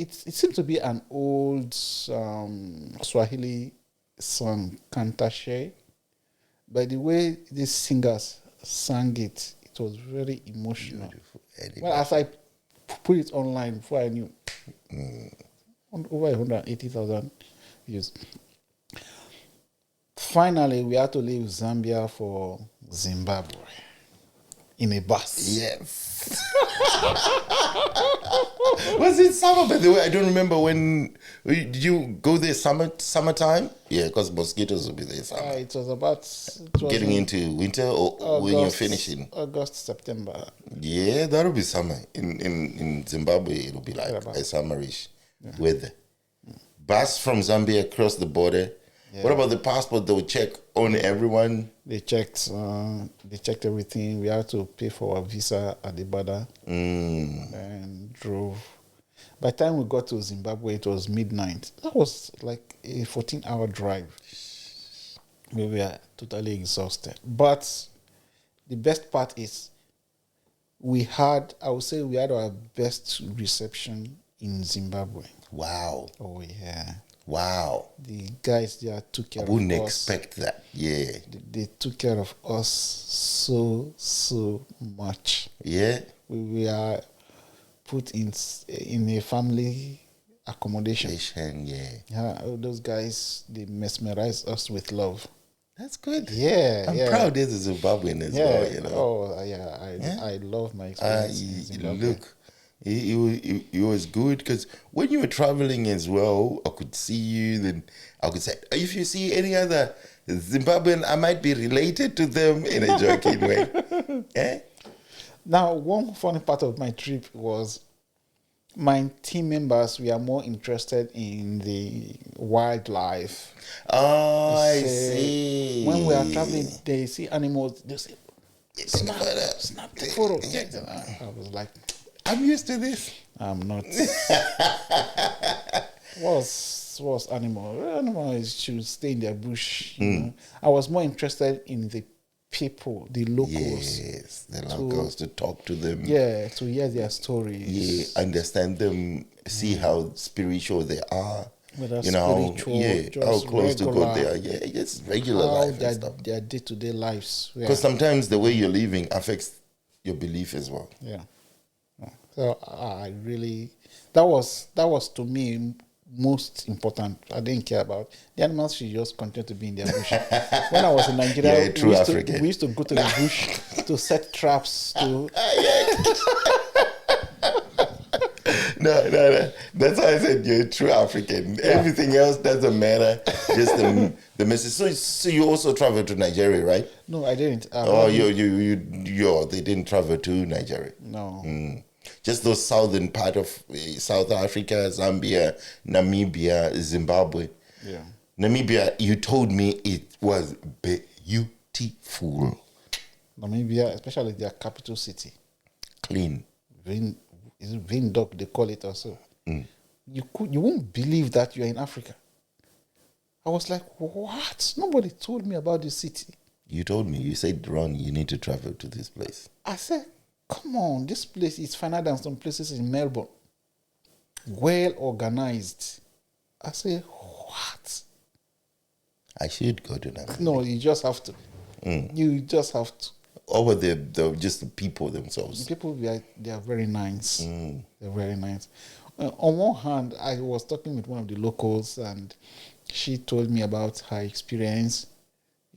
seems to be an old Swahili song, Kantashe. By the way these singers sang it, it was very emotional. Well, as I put it online, before I knew, over 180,000 views. Finally, we had to leave Zambia for Zimbabwe in a bus. Yes. Was it summer, by the way? I don't remember when. Did you go there summertime? Yeah, because mosquitoes will be there summer. It was getting into winter or August, when you're finishing? August, September. Yeah, that'll be summer. In Zimbabwe, it'll be like a summerish weather. Bus from Zambia across the border. Yeah. What about the passport? They would check on everyone. They checked everything. We had to pay for a visa at the border and drove. By the time we got to Zimbabwe, it was midnight. That was like a 14-hour drive. We were totally exhausted. But the best part is I would say we had our best reception in Zimbabwe. Wow. Oh yeah. Wow. The guys there took care I of wouldn't us. expect that. Yeah. They took care of us so much. Yeah. We are put in a family accommodation. Yeah. Yeah, those guys, they mesmerize us with love. That's good. Yeah, I'm yeah. proud as a Zimbabwean as well, you know. Oh, yeah. I love my experience in Zimbabwe. Look, it was good because when you were traveling as well, I could see you. Then I could say, if you see any other Zimbabwean, I might be related to them in a joking way. Yeah. Now, one funny part of my trip was my team members were more interested in the wildlife. Oh, I Say, see. when we are traveling, they see animals, they say, snap the photo. I was like, I'm used to this. I'm not. What's animal? Animal should stay in their bush. You know? I was more interested in the people, the locals. Yes, the locals to talk to them. Yeah, to hear their stories. Yeah, understand them, see how spiritual they are. Whether you know, spiritual, how close to God they regular, are. Yeah, it's regular how life and stuff. their day-to-day lives. Because sometimes the way you're living affects your belief as well. Yeah. So I really, that was to me most important. I didn't care about the animals. Should just continue to be in their bush. When I was in Nigeria, Yeah, true African. we used to go to the bush to set traps to. No. That's why I said you're a true African. Yeah. Everything else doesn't matter. Just the message. So you also traveled to Nigeria, right? No, I didn't. They didn't travel to Nigeria. No. Just those southern part of South Africa, Zambia, Namibia, Zimbabwe. Yeah. Namibia, you told me it was beautiful. Namibia, especially their capital city. Clean. Is it Windhoek, they call it also. You won't believe that you're in Africa. I was like, what? Nobody told me about this city. You told me. You said, Ron, you need to travel to this place. I said, come on, this place is finer than some places in Melbourne. Well organized. I said, what? I should go to Namibia. No, you just have to. You just have to. Over just the people themselves. The people, they are very nice. They're very nice. On one hand, I was talking with one of the locals, and she told me about her experience,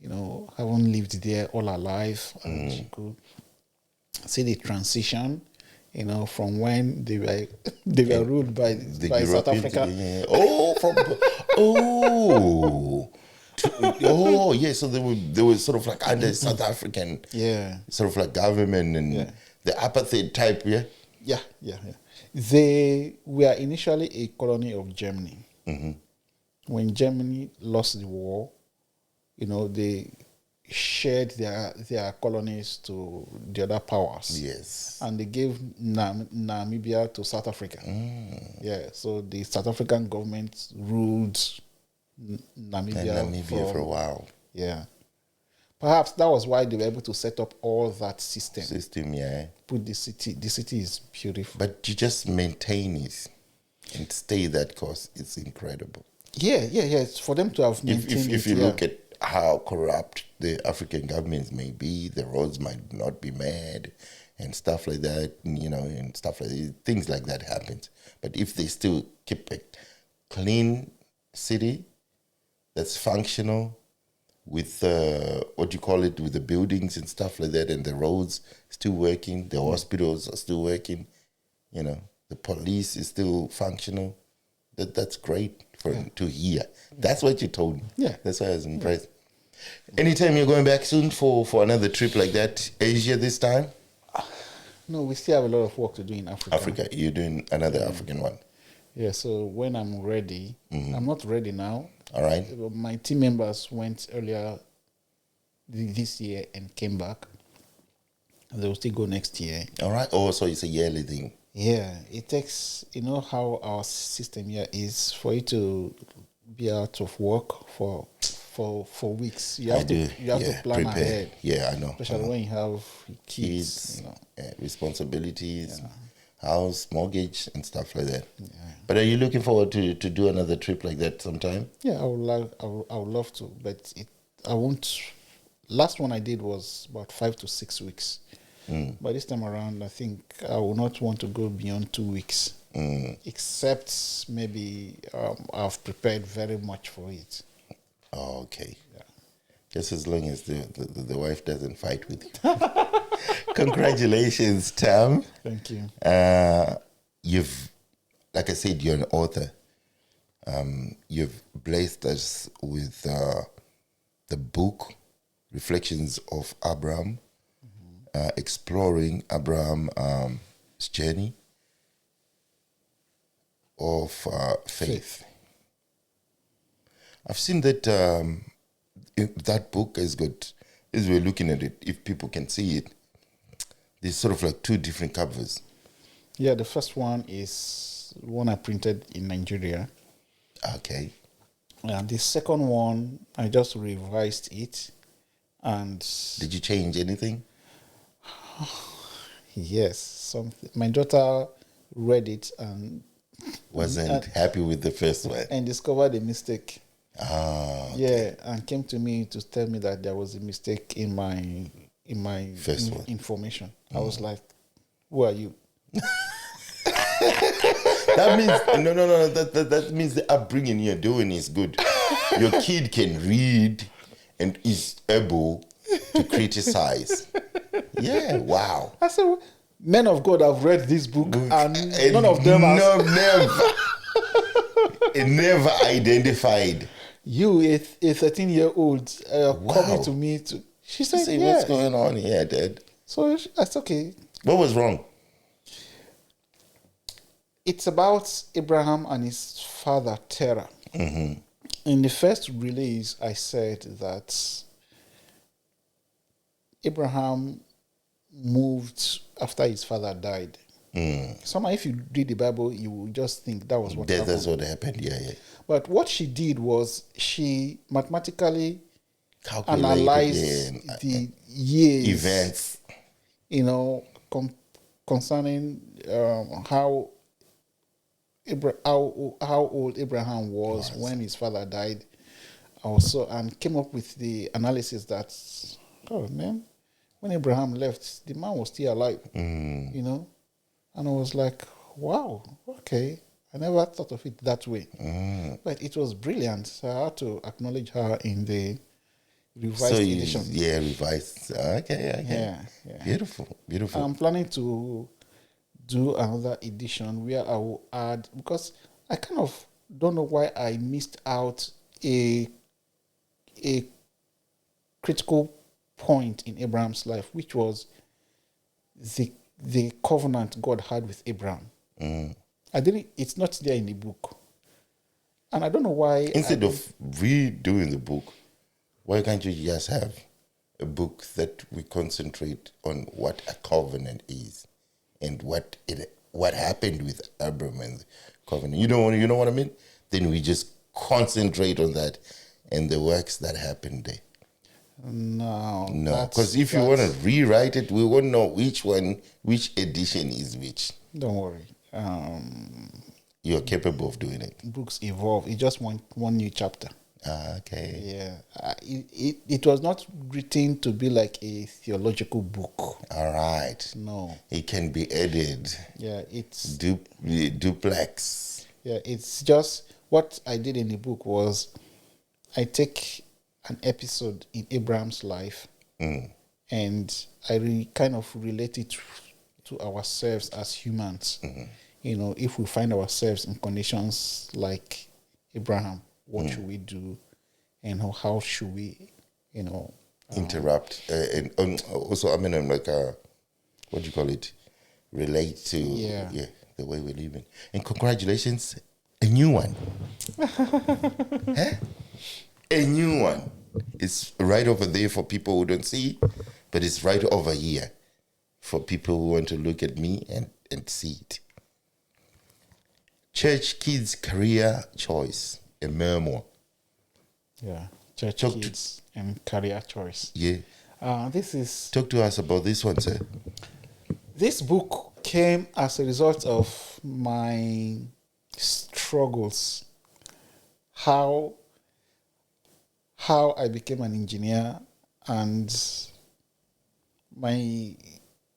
having lived there all her life, and she could see the transition, from when they were ruled by South Africa. Yeah. Yeah. So they were sort of like under South African, sort of like government and the apartheid type, yeah. Yeah. They were initially a colony of Germany. When Germany lost the war, they shared their colonies to the other powers. Yes. And they gave Namibia to South Africa. Yeah, so the South African government ruled Namibia for a while. Yeah. Perhaps that was why they were able to set up all that system. Yeah. Put the city is beautiful. But you just maintain it and stay that course. It's incredible. Yeah. It's for them to have maintained if you look at how corrupt the African governments may be, the roads might not be made and stuff like that, and stuff like that. Things like that happens. But if they still keep a clean city that's functional with with the buildings and stuff like that, and the roads still working, the hospitals are still working, the police is still functional. That's great to hear. That's what you told me. Yeah. That's why I was impressed. Anytime you're going back soon for another trip like that, Asia this time? No, we still have a lot of work to do in Africa. Africa, you're doing another African one. Yeah, so when I'm ready, I'm not ready now. All right. My team members went earlier this year and came back. They will still go next year. All right. Oh, so it's a yearly thing. Yeah, it takes, how our system here is for you to be out of work for for weeks. You I have to do. you have to plan prepare. ahead, Yeah, I know. especially when you have kids. Responsibilities, house, mortgage, and stuff like that. But are you looking forward to do another trip like that sometime? Yeah, I would love to, but I won't. Last one I did was about 5 to 6 weeks. But this time around, I think I will not want to go beyond 2 weeks, except maybe I've prepared very much for it. Oh, okay. Just as long as the wife doesn't fight with you. Congratulations, Tam. Thank you. You've, like I said, you're an author. You've blessed us with the book, Reflections of Abraham, exploring Abraham's journey of faith. I've seen that that book is good. As we're looking at it, if people can see it, there's sort of like two different covers. Yeah, the first one is one I printed in Nigeria. Okay. And the second one, I just revised it. And did you change anything? Yes, something. My daughter read it and wasn't happy with the first one and discovered a mistake. Okay. Yeah, and came to me to tell me that there was a mistake in my first one. Information. I was like, "Who are you?" That means no. That means the upbringing you're doing is good. Your kid can read and is able to criticize. Yeah, wow. I said, men of God have read this book, and none of them never identified. You, a 13-year-old, coming to me to. She said, "Yeah, what's going on here, Dad?" So I said, "Okay." What was wrong? It's about Abraham and his father Terah. In the first release, I said that Abraham moved after his father died. Somehow, if you read the Bible, you will just think that was what happened. That's what happened, yeah. But what she did was she mathematically calculated analyzed the years, events, concerning how old Abraham was when his father died, also, and came up with the analysis that, oh man, when Abraham left, the man was still alive, and I was like, wow, okay, I never thought of it that way, but it was brilliant. So I had to acknowledge her in the revised edition. Yeah, revised. Okay. Yeah. Beautiful. I'm planning to do another edition where I will add, because I kind of don't know why I missed out a critical point in Abraham's life, which was the covenant God had with Abraham. It's not there in the book, and I don't know why. Instead of redoing the book, why can't you just have a book that we concentrate on what a covenant is and what happened with Abraham and the covenant? You know what I mean? Then we just concentrate on that and the works that happened there. No, because if you want to rewrite it, we won't know which edition is which. Don't worry. You're capable of doing it. Books evolve. It's just one new chapter. Okay. Yeah. It was not written to be like a theological book. All right. No. It can be edited. Yeah, it's duplex. Yeah, it's just what I did in the book was I take an episode in Abraham's life and I kind of relate it to ourselves as humans. If we find ourselves in conditions like Abraham, what should we do, and how should we, interrupt and also like what do you call it? Relate to the way we're living. And congratulations, a new one. A new one. It's right over there for people who don't see, but it's right over here for people who want to look at me and see it. Church Kids Career Choice, a memoir. Yeah. church kids and career choice. Yeah. This is Talk to us about this one, sir. This book came as a result of my struggles, how I became an engineer and my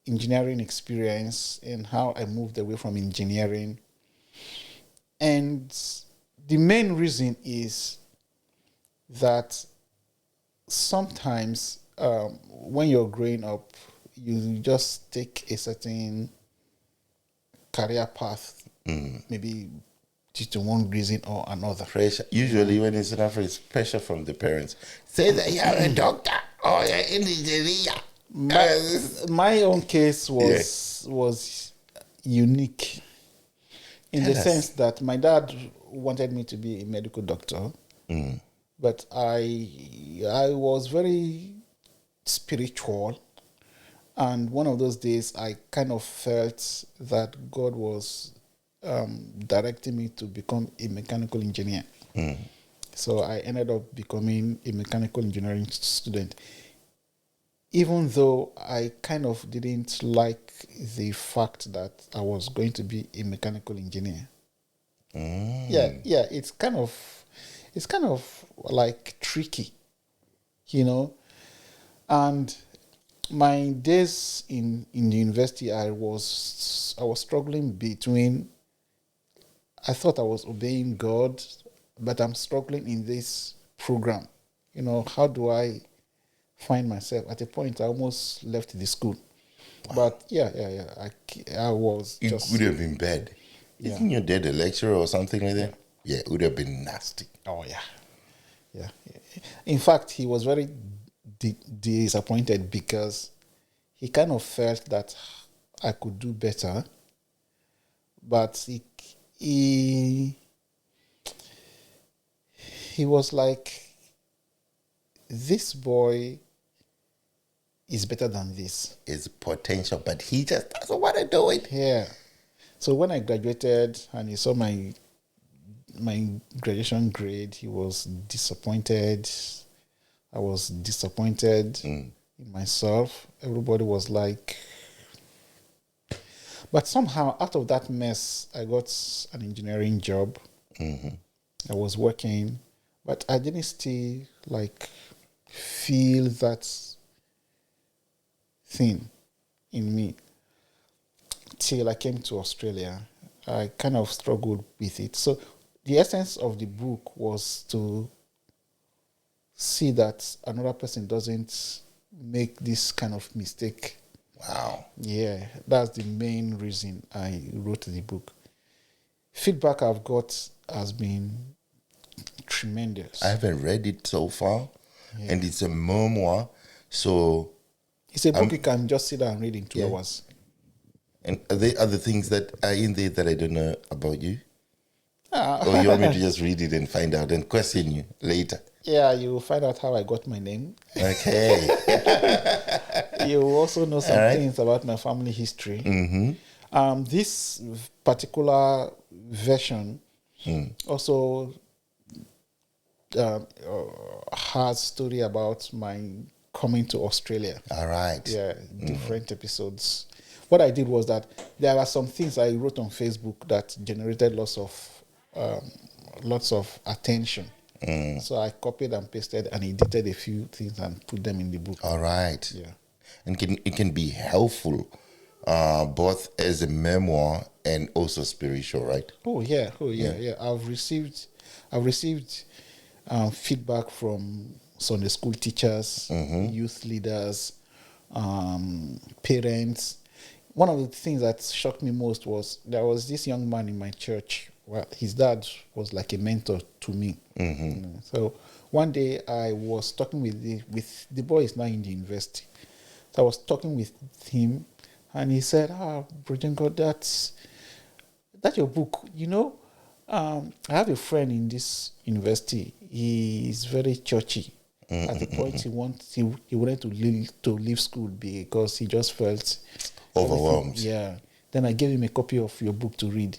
engineering experience and how I moved away from engineering. And the main reason is that sometimes when you're growing up, you just take a certain career path, maybe due to one reason or another. Pressure. Usually, when it's in Africa, it's pressure from the parents. Say that you're a doctor or you're an engineer. My own case was unique in the sense that my dad wanted me to be a medical doctor, but I was very spiritual, and one of those days I kind of felt that God was directing me to become a mechanical engineer. So I ended up becoming a mechanical engineering student, even though I kind of didn't like the fact that I was going to be a mechanical engineer. Yeah, it's kind of like tricky, you know. And my days in the university, I was struggling between. I thought I was obeying God, but I'm struggling in this program. You know, how do I find myself? At a point, I almost left the school. But I was It just. would have been bad. Yeah. Isn't your dad a lecturer or something like that? Yeah, it would have been nasty. Oh yeah. In fact, he was very disappointed because he kind of felt that I could do better, but he was like, this boy is better than this. It's potential, but he just doesn't want to do it. Yeah. So when I graduated and he saw my graduation grade, he was disappointed. I was disappointed in myself. Everybody was like, but somehow out of that mess, I got an engineering job. I was working, but I didn't still like feel that thing in me till I came to Australia. I kind of struggled with it. So the essence of the book was to see that another person doesn't make this kind of mistake. Wow. Yeah, that's the main reason I wrote the book. Feedback I've got has been tremendous. I haven't read it so far, and it's a memoir, so... It's a book you can just sit down and read in 2 hours. And are there other things that are in there that I don't know about you? Or you want me to just read it and find out and question you later? Yeah, you will find out how I got my name. Okay. You will also know some things about my family history. This particular version also has story about my coming to Australia. All right. Yeah, different episodes. What I did was that there are some things I wrote on Facebook that generated lots of attention. So I copied and pasted and edited a few things and put them in the book. All right. Yeah. And it can be helpful, both as a memoir and also spiritual, right? Oh yeah. I've received feedback from Sunday school teachers, youth leaders, parents. One of the things that shocked me most was there was this young man in my church. Well, his dad was like a mentor to me. So one day I was talking with the boy is now in the university. So I was talking with him, and he said, Bro Jengoa, that's your book. You know, I have a friend in this university. He is very churchy. At the point he wanted to leave school because he just felt overwhelmed. Yeah. Then I gave him a copy of your book to read.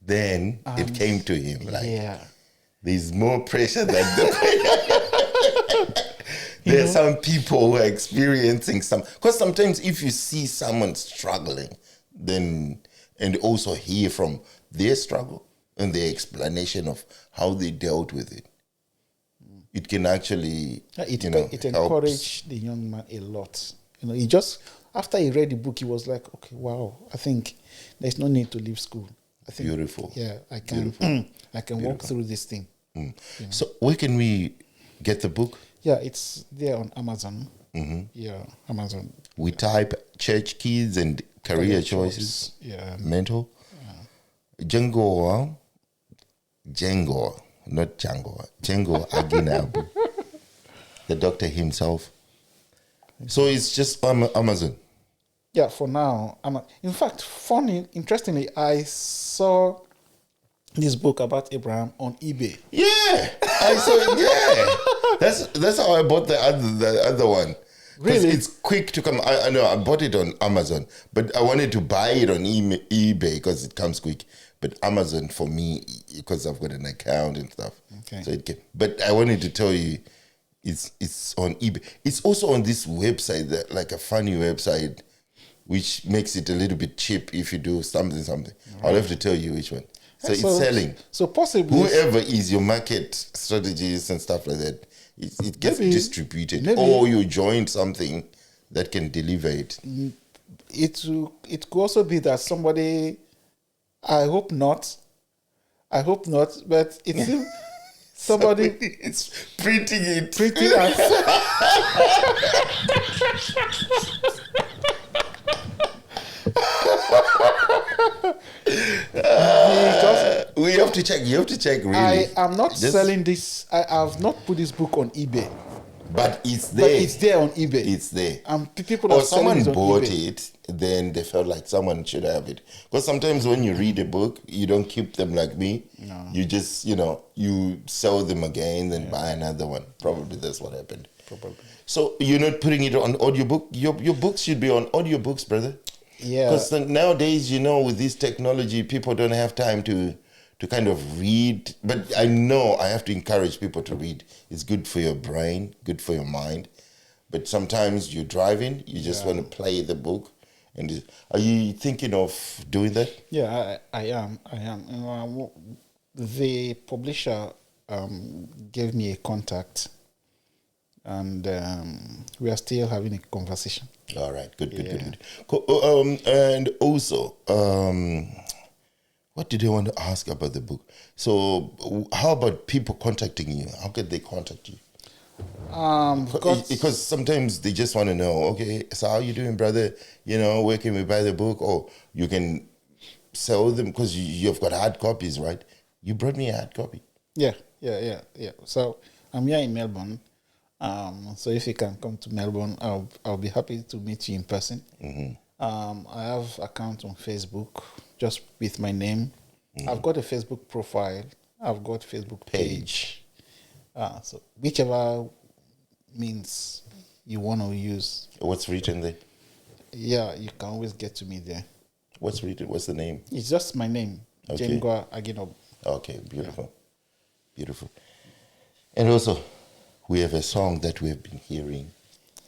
Then it came to him like, yeah, there's more pressure than the There are some people who are experiencing some, because sometimes if you see someone struggling, then, and also hear from their struggle and their explanation of how they dealt with it, it can actually, It helps. encouraged the young man a lot. He just, after he read the book, he was like, okay, wow, I think there's no need to leave school. I think, Beautiful. Yeah, I can I can walk through this thing. So where can we get the book? Yeah, it's there on Amazon. Yeah, Amazon. We type church kids and career choices. Yeah. Mental. Jengoa, not Jengoa. Jengoa Agina-Obu, the doctor himself. So it's just on Amazon. Yeah, for now. In fact, interestingly, I saw this book about Abraham on eBay. Yeah, I saw it. Yeah, that's how I bought the other one. Really? It's quick to come. I know I bought it on Amazon, but I wanted to buy it on eBay because it comes quick. But Amazon for me, because I've got an account and stuff. Okay. So it came. But I wanted to tell you, it's on eBay. It's also on this website, that like a funny website, which makes it a little bit cheap if you do something. Right. I'll have to tell you which one. So it's selling. So possibly, whoever is your market strategist and stuff like that, it gets distributed. Maybe, or you join something that can deliver it. It could also be that somebody, I hope not, but it's somebody it's printing it. Because we have to check. You have to check. Really, I am not selling this. I have not put this book on eBay. But it's there. But it's there on eBay. It's there. People are selling it on bought eBay. it, then they felt like someone should have it. Because sometimes when you read a book, you don't keep them like me. No. You just, you sell them again, then buy another one. Probably that's what happened. Probably. So you're not putting it on audiobook? Your books should be on audiobooks, brother. Yeah. Because nowadays, with this technology, people don't have time to kind of read. But I know I have to encourage people to read. It's good for your brain, good for your mind. But sometimes you're driving, you just want to play the book. And are you thinking of doing that? Yeah, I am. The publisher gave me a contact, and we are still having a conversation. All right, good. Cool. And also, what did I want to ask about the book? So, how about people contacting you? How can they contact you? Because sometimes they just want to know, okay, so how you doing, brother? Where can we buy the book? Or you can sell them because you've got hard copies, right? You brought me a hard copy. Yeah. So I'm here in Melbourne. So if you can come to Melbourne, I'll be happy to meet you in person. I have account on Facebook just with my name. I've got a Facebook profile. I've got Facebook page. So whichever means you want to use. What's written there? Yeah, you can always get to me there. What's written? What's the name? It's just my name, Okay. Jengoa Agina-Obu. Okay, beautiful. Beautiful. And also, we have a song that we have been hearing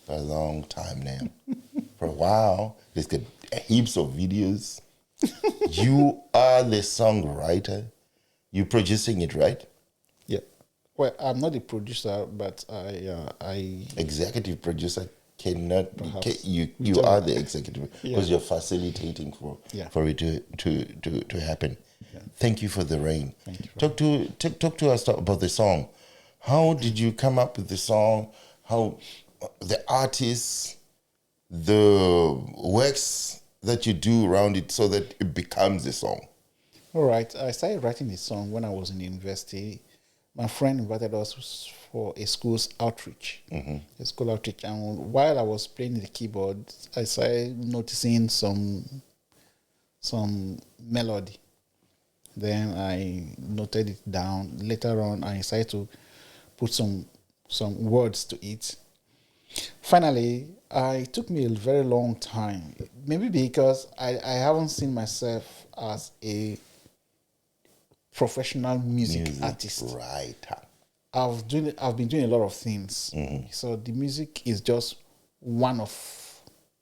for a long time now. For a while. There's got heaps of videos. You are the songwriter. You're producing it, right? Yeah. Well, I'm not the producer, but I Executive producer cannot. You Whichever. are the executive because you're facilitating for it to happen. Yeah. Thank you for the rain. Thank you. Talk to us about the song. How did you come up with the song? How the artists, the works that you do around it so that it becomes a song? All right. I started writing this song when I was in university. My friend invited us for a school's outreach, a school outreach. And while I was playing the keyboard, I started noticing some melody. Then I noted it down. Later on, I decided to put some words to it. Finally, it took me a very long time. Maybe because I haven't seen myself as a professional music artist. Writer. I've been doing a lot of things. So the music is just one of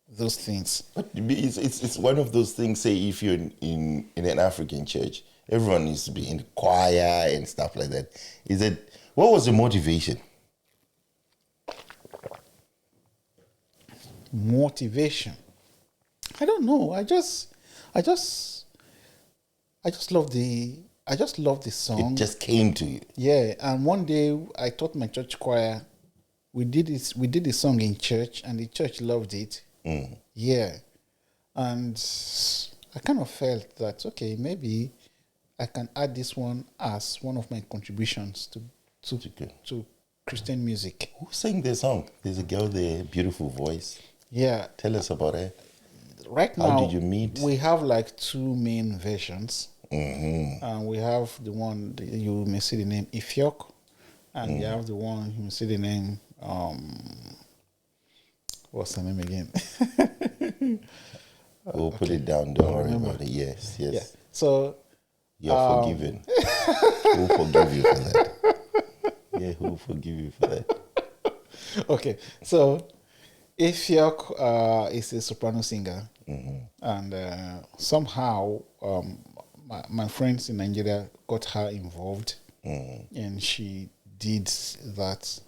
those things. But it's one of those things. Say if you're in an African church, everyone needs to be in choir and stuff like that. Is it? What was the motivation? Motivation. I don't know. I just love the song. It just came to you. Yeah, and one day I taught my church choir. We did the song in church, and the church loved it. Yeah, and I kind of felt that okay, maybe I can add this one as one of my contributions to Christian music. Who sang the song? There's a girl there, beautiful voice. Yeah, Tell us about her. right How now did you meet? we have like two main versions. And we have the one you may see the name Ifyok, and you have the one you may see the name what's her name again? We'll put it down. Don't worry about it. Yes. Yeah. So You're forgiven. Who'll forgive you for that? Yeah, who'll forgive you for that? okay, so Ifyok is a soprano singer, and somehow my friends in Nigeria got her involved, and she did that.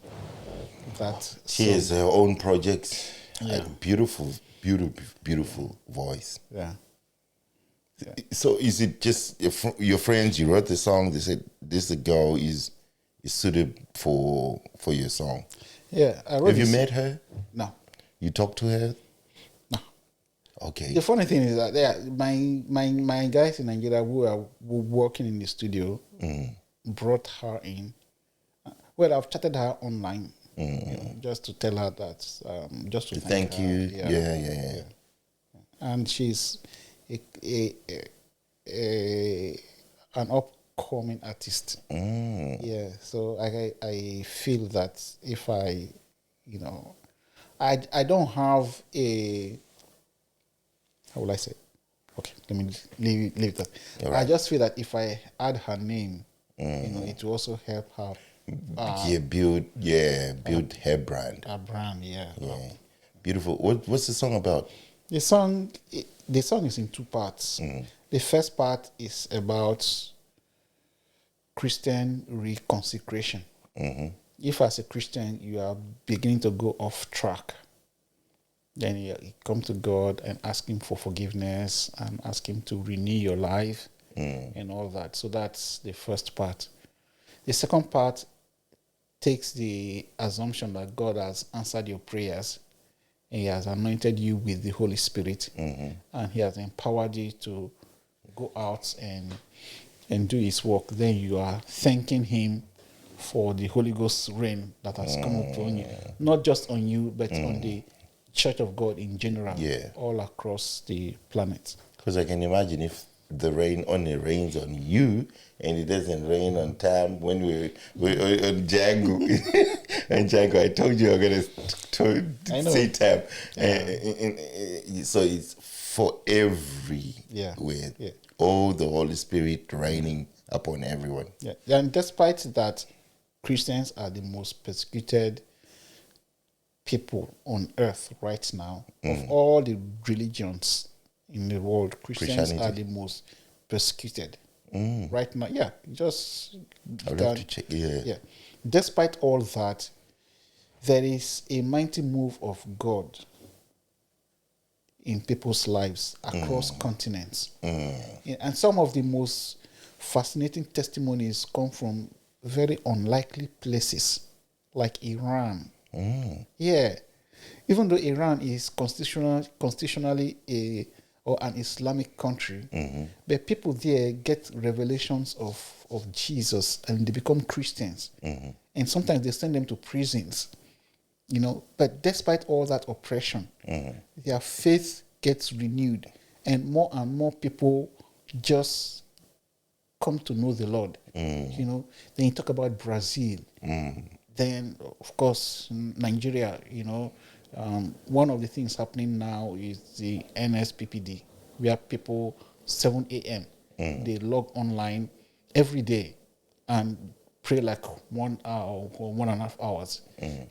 She has her own project. Yeah. A beautiful, beautiful voice. Yeah. So is it just your friends? You wrote the song. They said this girl is suited for your song. Yeah. I wrote Have you this- met her? No. You talked to her? No. Okay. The funny thing is that my guys in Nigeria who are working in the studio brought her in. Well, I've chatted her online, just to tell her that, just to Thank her. you. Yeah. And she's an upcoming artist. Yeah, so I feel that if I don't have a, how will I say? Okay, let me leave it that. All right. I just feel that if I add her name, it will also help her. Build her brand. Her brand, yeah. Beautiful. What's the song about? The song is in two parts. The first part is about Christian reconsecration. If as a Christian you are beginning to go off track, then you come to God and ask Him for forgiveness and ask Him to renew your life and all that. So that's the first part. The second part takes the assumption that God has answered your prayers and He has anointed you with the Holy Spirit and He has empowered you to go out and do His work. Then you are thanking Him for the Holy Ghost rain that has come upon you, not just on you, but on the Church of God in general, all across the planet. Because I can imagine if the rain only rains on you and it doesn't rain on time. When we're on Django, and Django, I told you I'm going to say time. So it's for everywhere. Yeah. All the Holy Spirit raining upon everyone. Yeah. And despite that, Christians are the most persecuted people on earth right now. Of all the religions in the world, Christians are the most persecuted right now. Yeah, just I would have to check. Yeah. Despite all that, there is a mighty move of God in people's lives across continents. And some of the most fascinating testimonies come from very unlikely places like Iran. Yeah. Even though Iran is constitutionally an Islamic country, but people there get revelations of Jesus and they become Christians. And sometimes they send them to prisons. But despite all that oppression, their faith gets renewed and more people just come to know the Lord. Then you talk about Brazil. Then, of course, Nigeria, one of the things happening now is the NSPPD, where people, 7 a.m., they log online every day and pray like 1 hour or 1.5 hours,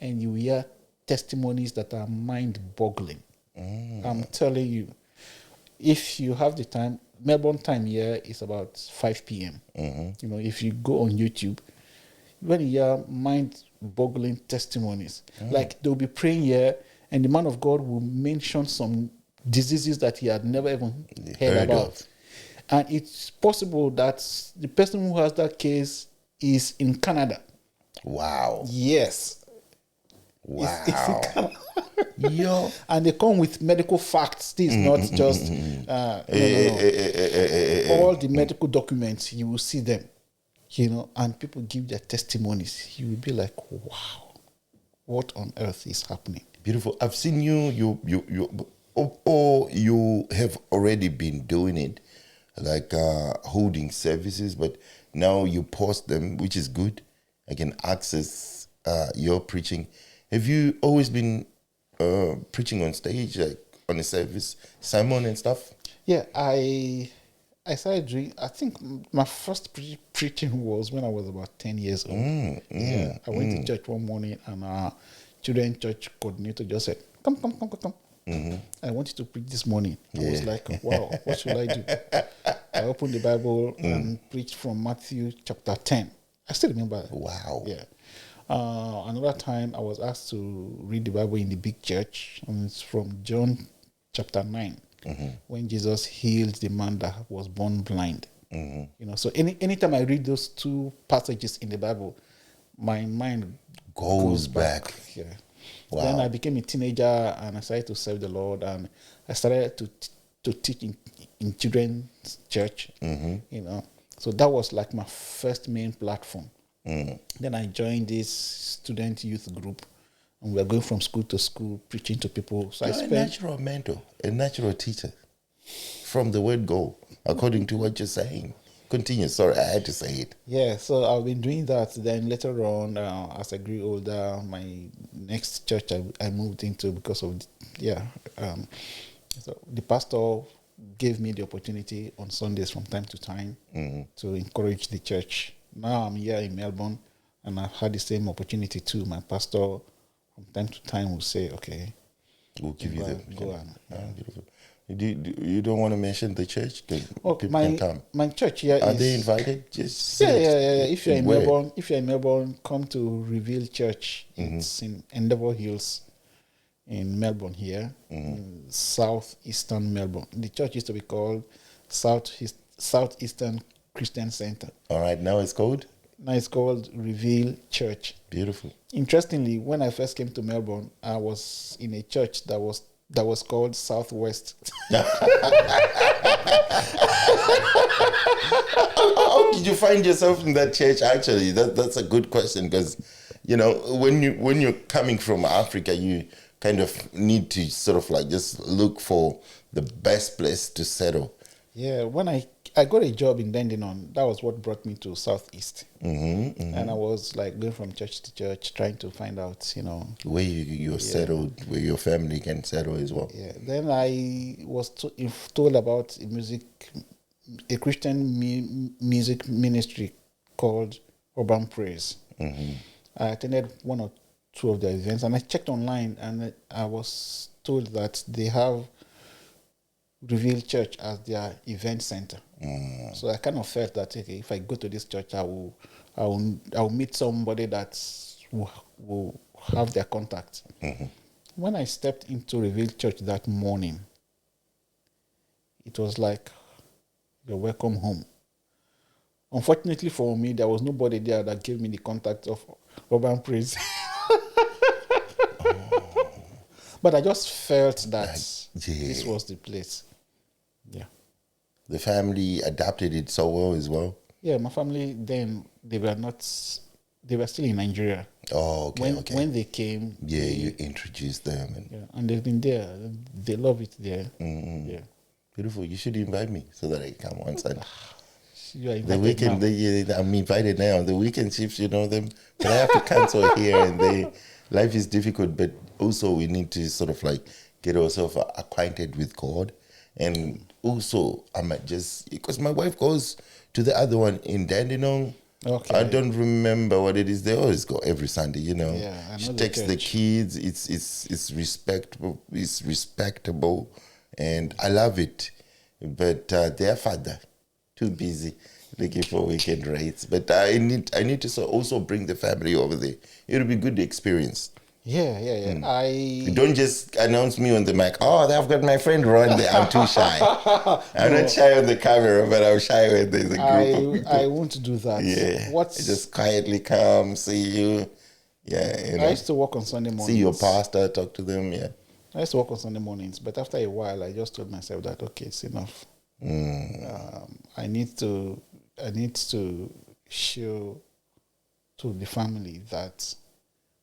and you hear testimonies that are mind-boggling. I'm telling you, if you have the time, Melbourne time here is about 5 p.m. You know, if you go on YouTube, when you hear mind-boggling testimonies, like they'll be praying here, and the man of God will mention some diseases that he had never even heard about. And it's possible that the person who has that case is in Canada. Wow. Yes. Wow. It's in Canada. Yo. And they come with medical facts. This is not just no. All the medical documents, you will see them, you know, and people give their testimonies. You will be like, wow, what on earth is happening? Beautiful. I've seen you have already been doing it, like holding services, but now you post them, which is good. I can access your preaching. Have you always been preaching on stage, like on a service, sermon and stuff? Yeah, I started doing, I think my first preaching was when I was about 10 years old. I went to church one morning, and our children church coordinator just said, come. I want you to preach this morning. I was like, wow, what should I do? I opened the Bible and preached from Matthew chapter 10. I still remember. Wow. Yeah. Another time I was asked to read the Bible in the big church, and it's from John chapter 9, when Jesus healed the man that was born blind. You know, so anytime I read those two passages in the Bible, my mind goes back. Yeah. Wow. Then I became a teenager, and I started to serve the Lord, and I started to teach in children's church. You know, so that was like my first main platform. Then I joined this student youth group, and we were going from school to school preaching to people. So You're a natural mentor, a natural teacher from the word go, according to what you're saying. Continue. Sorry, I had to say it. Yeah, so I've been doing that. Then later on, as I grew older, my next church I moved into because of, so the pastor gave me the opportunity on Sundays from time to time to encourage the church. Now I'm here in Melbourne, and I've had the same opportunity too. My pastor from time to time will say, okay, we'll give you the go on. Beautiful. You don't want to mention the church? People can come. My church here are they invited? Just yeah. If you're in Melbourne, come to Reveal Church. It's in Endeavour Hills in Melbourne here, southeastern Melbourne. The church used to be called Southeastern Christian Center. All right, now it's called? Now it's called Reveal Church. Beautiful. Interestingly, when I first came to Melbourne, I was in a church that was called Southwest. How did you find yourself in that church? Actually, that's a good question, because you know, when you're coming from Africa, you kind of need to sort of like just look for the best place to settle. Yeah, when I got a job in Dandenong, that was what brought me to Southeast. And I was like going from church to church, trying to find out, you know, where you're settled, where your family can settle as well. Yeah. Then I was told about a Christian music ministry called Urban Praise. I attended one or two of their events, and I checked online, and I was told that they have Reveal Church as their event center. So I kind of felt that, okay, if I go to this church, I will meet somebody that will have their contact. When I stepped into Reveal Church that morning, it was like, you're welcome home. Unfortunately for me, there was nobody there that gave me the contact of Urban Praise. But I just felt that this was the place. Yeah. The family adapted it so well as well. Yeah, my family then, they were still in Nigeria. Oh, okay, when they came. Yeah, you introduced them. And they've been there. They love it there. Yeah. Beautiful. You should invite me so that I can come on Sunday. You are invited the weekend, I'm invited now. The weekend shifts, you know them. But I have to cancel here and life is difficult, but also we need to sort of like get ourselves acquainted with God. And also, I might just, because my wife goes to the other one in Dandenong, Okay. I don't remember what it is. They always go every Sunday, you know. Yeah, I know She the takes the church. kids. It's respectable. It's respectable, and I love it. But their father, too busy looking for weekend rates. But I need to also bring the family over there. It'll be good experience. Yeah, yeah, yeah. You don't just announce me on the mic. Oh, I've got my friend Ron there. I'm too shy. I'm not shy on the camera, but I'm shy when there's a group of people. I won't do that. Yeah. What's Just quietly come, see you. Yeah, you I know. used to work on Sunday mornings. See your pastor, talk to them, yeah. I used to work on Sunday mornings, but after a while, I just told myself that okay, it's enough. I need to show to the family that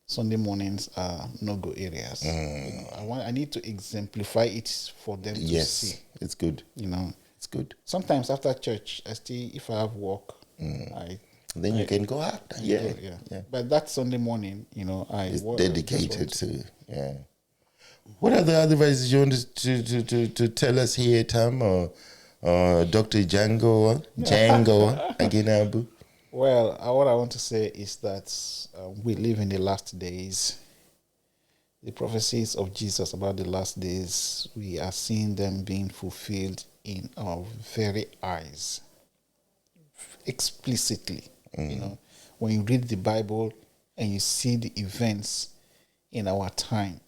Sunday mornings are no-go areas. You know, I need to exemplify it for them to Yes, see. it's good. You know, It's good. sometimes after church, I still, if I have work, Then you can go out. Yeah. yeah. But that Sunday morning, you know, It's just dedicated want to, yeah. What other advices you want to tell us here, Tam, or Dr. Jengoa Agina-Obu? Well, what I want to say is that we live in the last days. The prophecies of Jesus about the last days, we are seeing them being fulfilled in our very eyes, explicitly. You know, when you read the Bible and you see the events in our time,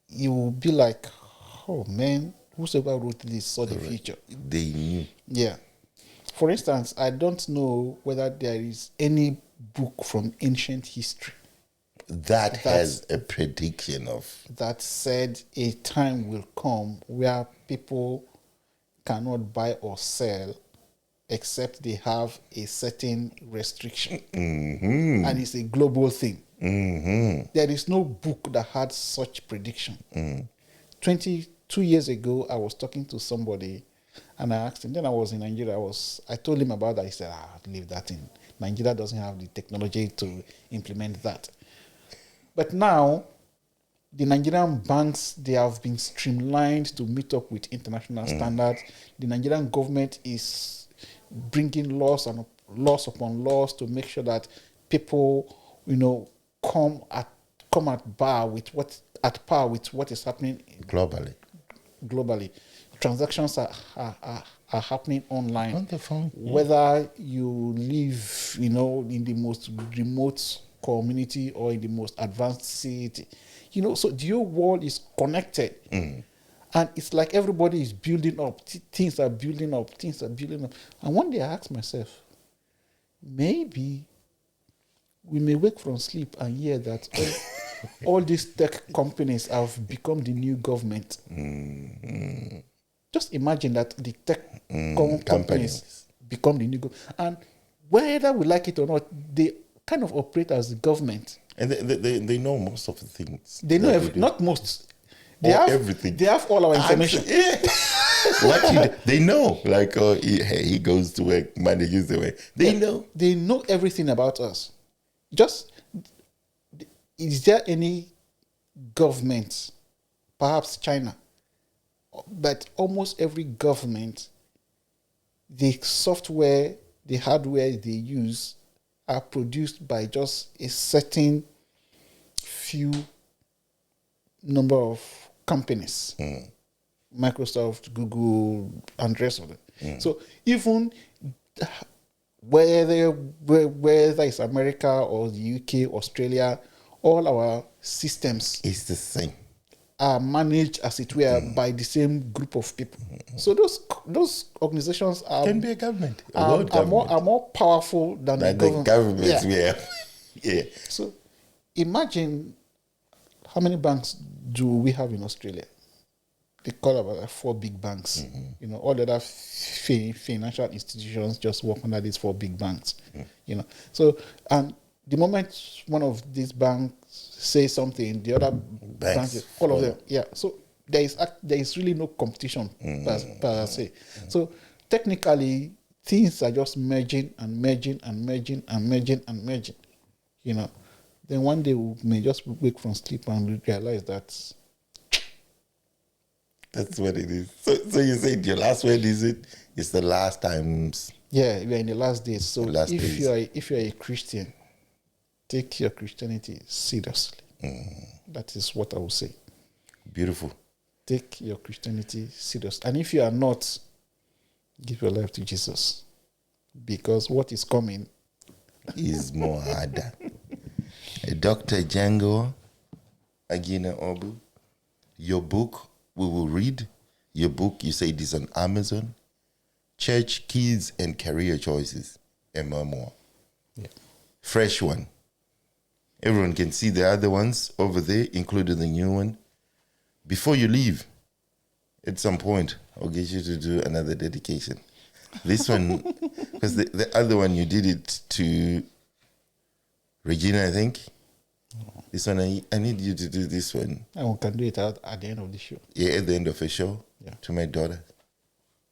you will be like, oh man, whosoever wrote this saw the future. They knew. Yeah. For instance, I don't know whether there is any book from ancient history That has a prediction of. that said a time will come where people cannot buy or sell except they have a certain restriction. And it's a global thing. There is no book that had such prediction. 22 years ago, I was talking to somebody and I asked him, then I was in Nigeria, I told him about that. He said, leave that in. Nigeria doesn't have the technology to implement that. But now, the Nigerian banks, they have been streamlined to meet up with international standards. The Nigerian government is bringing laws upon laws to make sure that people, you know, come at par with what is happening globally. Transactions are happening online. On the phone. Whether you live, you know, in the most remote community or in the most advanced city, you know, so the whole world is connected. And it's like everybody is building up. Things are building up. And one day I asked myself, maybe we may wake from sleep and hear that all these tech companies have become the new government. Just imagine that the tech companies become the new government. And whether we like it or not, they kind of operate as the government. And they know most of the things. They know not most. They have everything. They have all our information. They know. Like, he goes to work, manages the way. They know. They know everything about us. Just, is there any government, perhaps China, but almost every government, the software, the hardware they use are produced by just a certain few number of companies. Microsoft, Google, and the rest of them. So even whether it's America or the UK, Australia, all our systems It's the same. are managed, as it were, by the same group of people. So those organizations Can be a government. are more powerful than the governments we Yeah. have. Yeah. So imagine how many banks do we have in Australia? They call about like 4 big banks. You know, all the other financial institutions just work under these 4 big banks. You know, so and the moment one of these banks says something, the other banks, all of them, yeah. So there is really no competition per se. So technically, things are just merging and merging and merging and merging and merging. You know, then one day we may just wake from sleep and realize that. That's what it is. So you said your last word is it? It's the last times. Yeah, we are in the last days. So Last if days. you are a Christian, take your Christianity seriously. That is what I will say. Beautiful. Take your Christianity serious. And if you are not, give your life to Jesus. Because what is coming Is more harder. Dr. Jengoa Agina-Obu, your book we will read. Your book, you say it is on Amazon. Church, Kids, and Career Choices, a memoir. Yeah. Fresh one. Everyone can see the other ones over there, including the new one. Before you leave, at some point, I'll get you to do another dedication. This one, because the other one you did it to Regina, I think. This one, I need you to do this one. And we can do it at the end of the show. Yeah, at the end of a show. Yeah. To my daughter.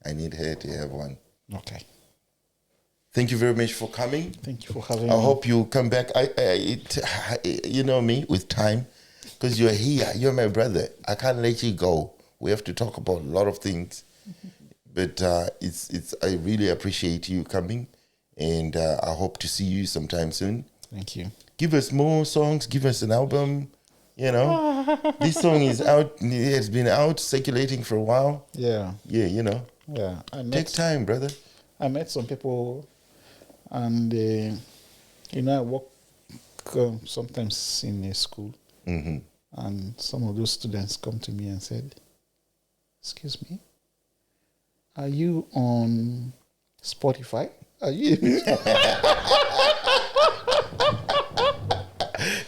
I need her to have one. Okay. Thank you very much for coming. Thank you for having I me. hope you come back. You know me, with time, because you're here. You're my brother. I can't let you go. We have to talk about a lot of things. But I really appreciate you coming, and I hope to see you sometime soon. Thank you. Give us more songs. Give us an album. You know, this song is out. It has been out circulating for a while. Yeah. Yeah, you know. Yeah. Take time, brother. I met some people, and I work sometimes in a school, and some of those students come to me and said, "Excuse me, are you on Spotify? Are you?"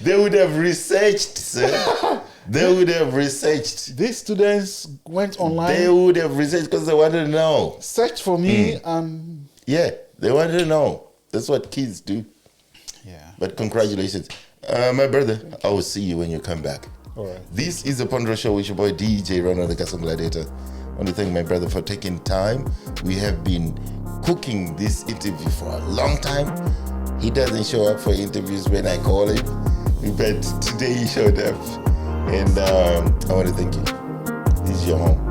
They would have researched, sir. They would have researched. These students went online, They would have researched because they wanted to know. searched for me, and Yeah, they wanted to know. That's what kids do. yeah. But congratulations. My brother, I will see you when you come back. All right. This is the Pondra Show with your boy DJ Ronald the Castle Gladiator. I want to thank my brother for taking time. We have been cooking this interview for a long time. He doesn't show up for interviews when I call him, but today he showed up. And I want to thank you. This is your home.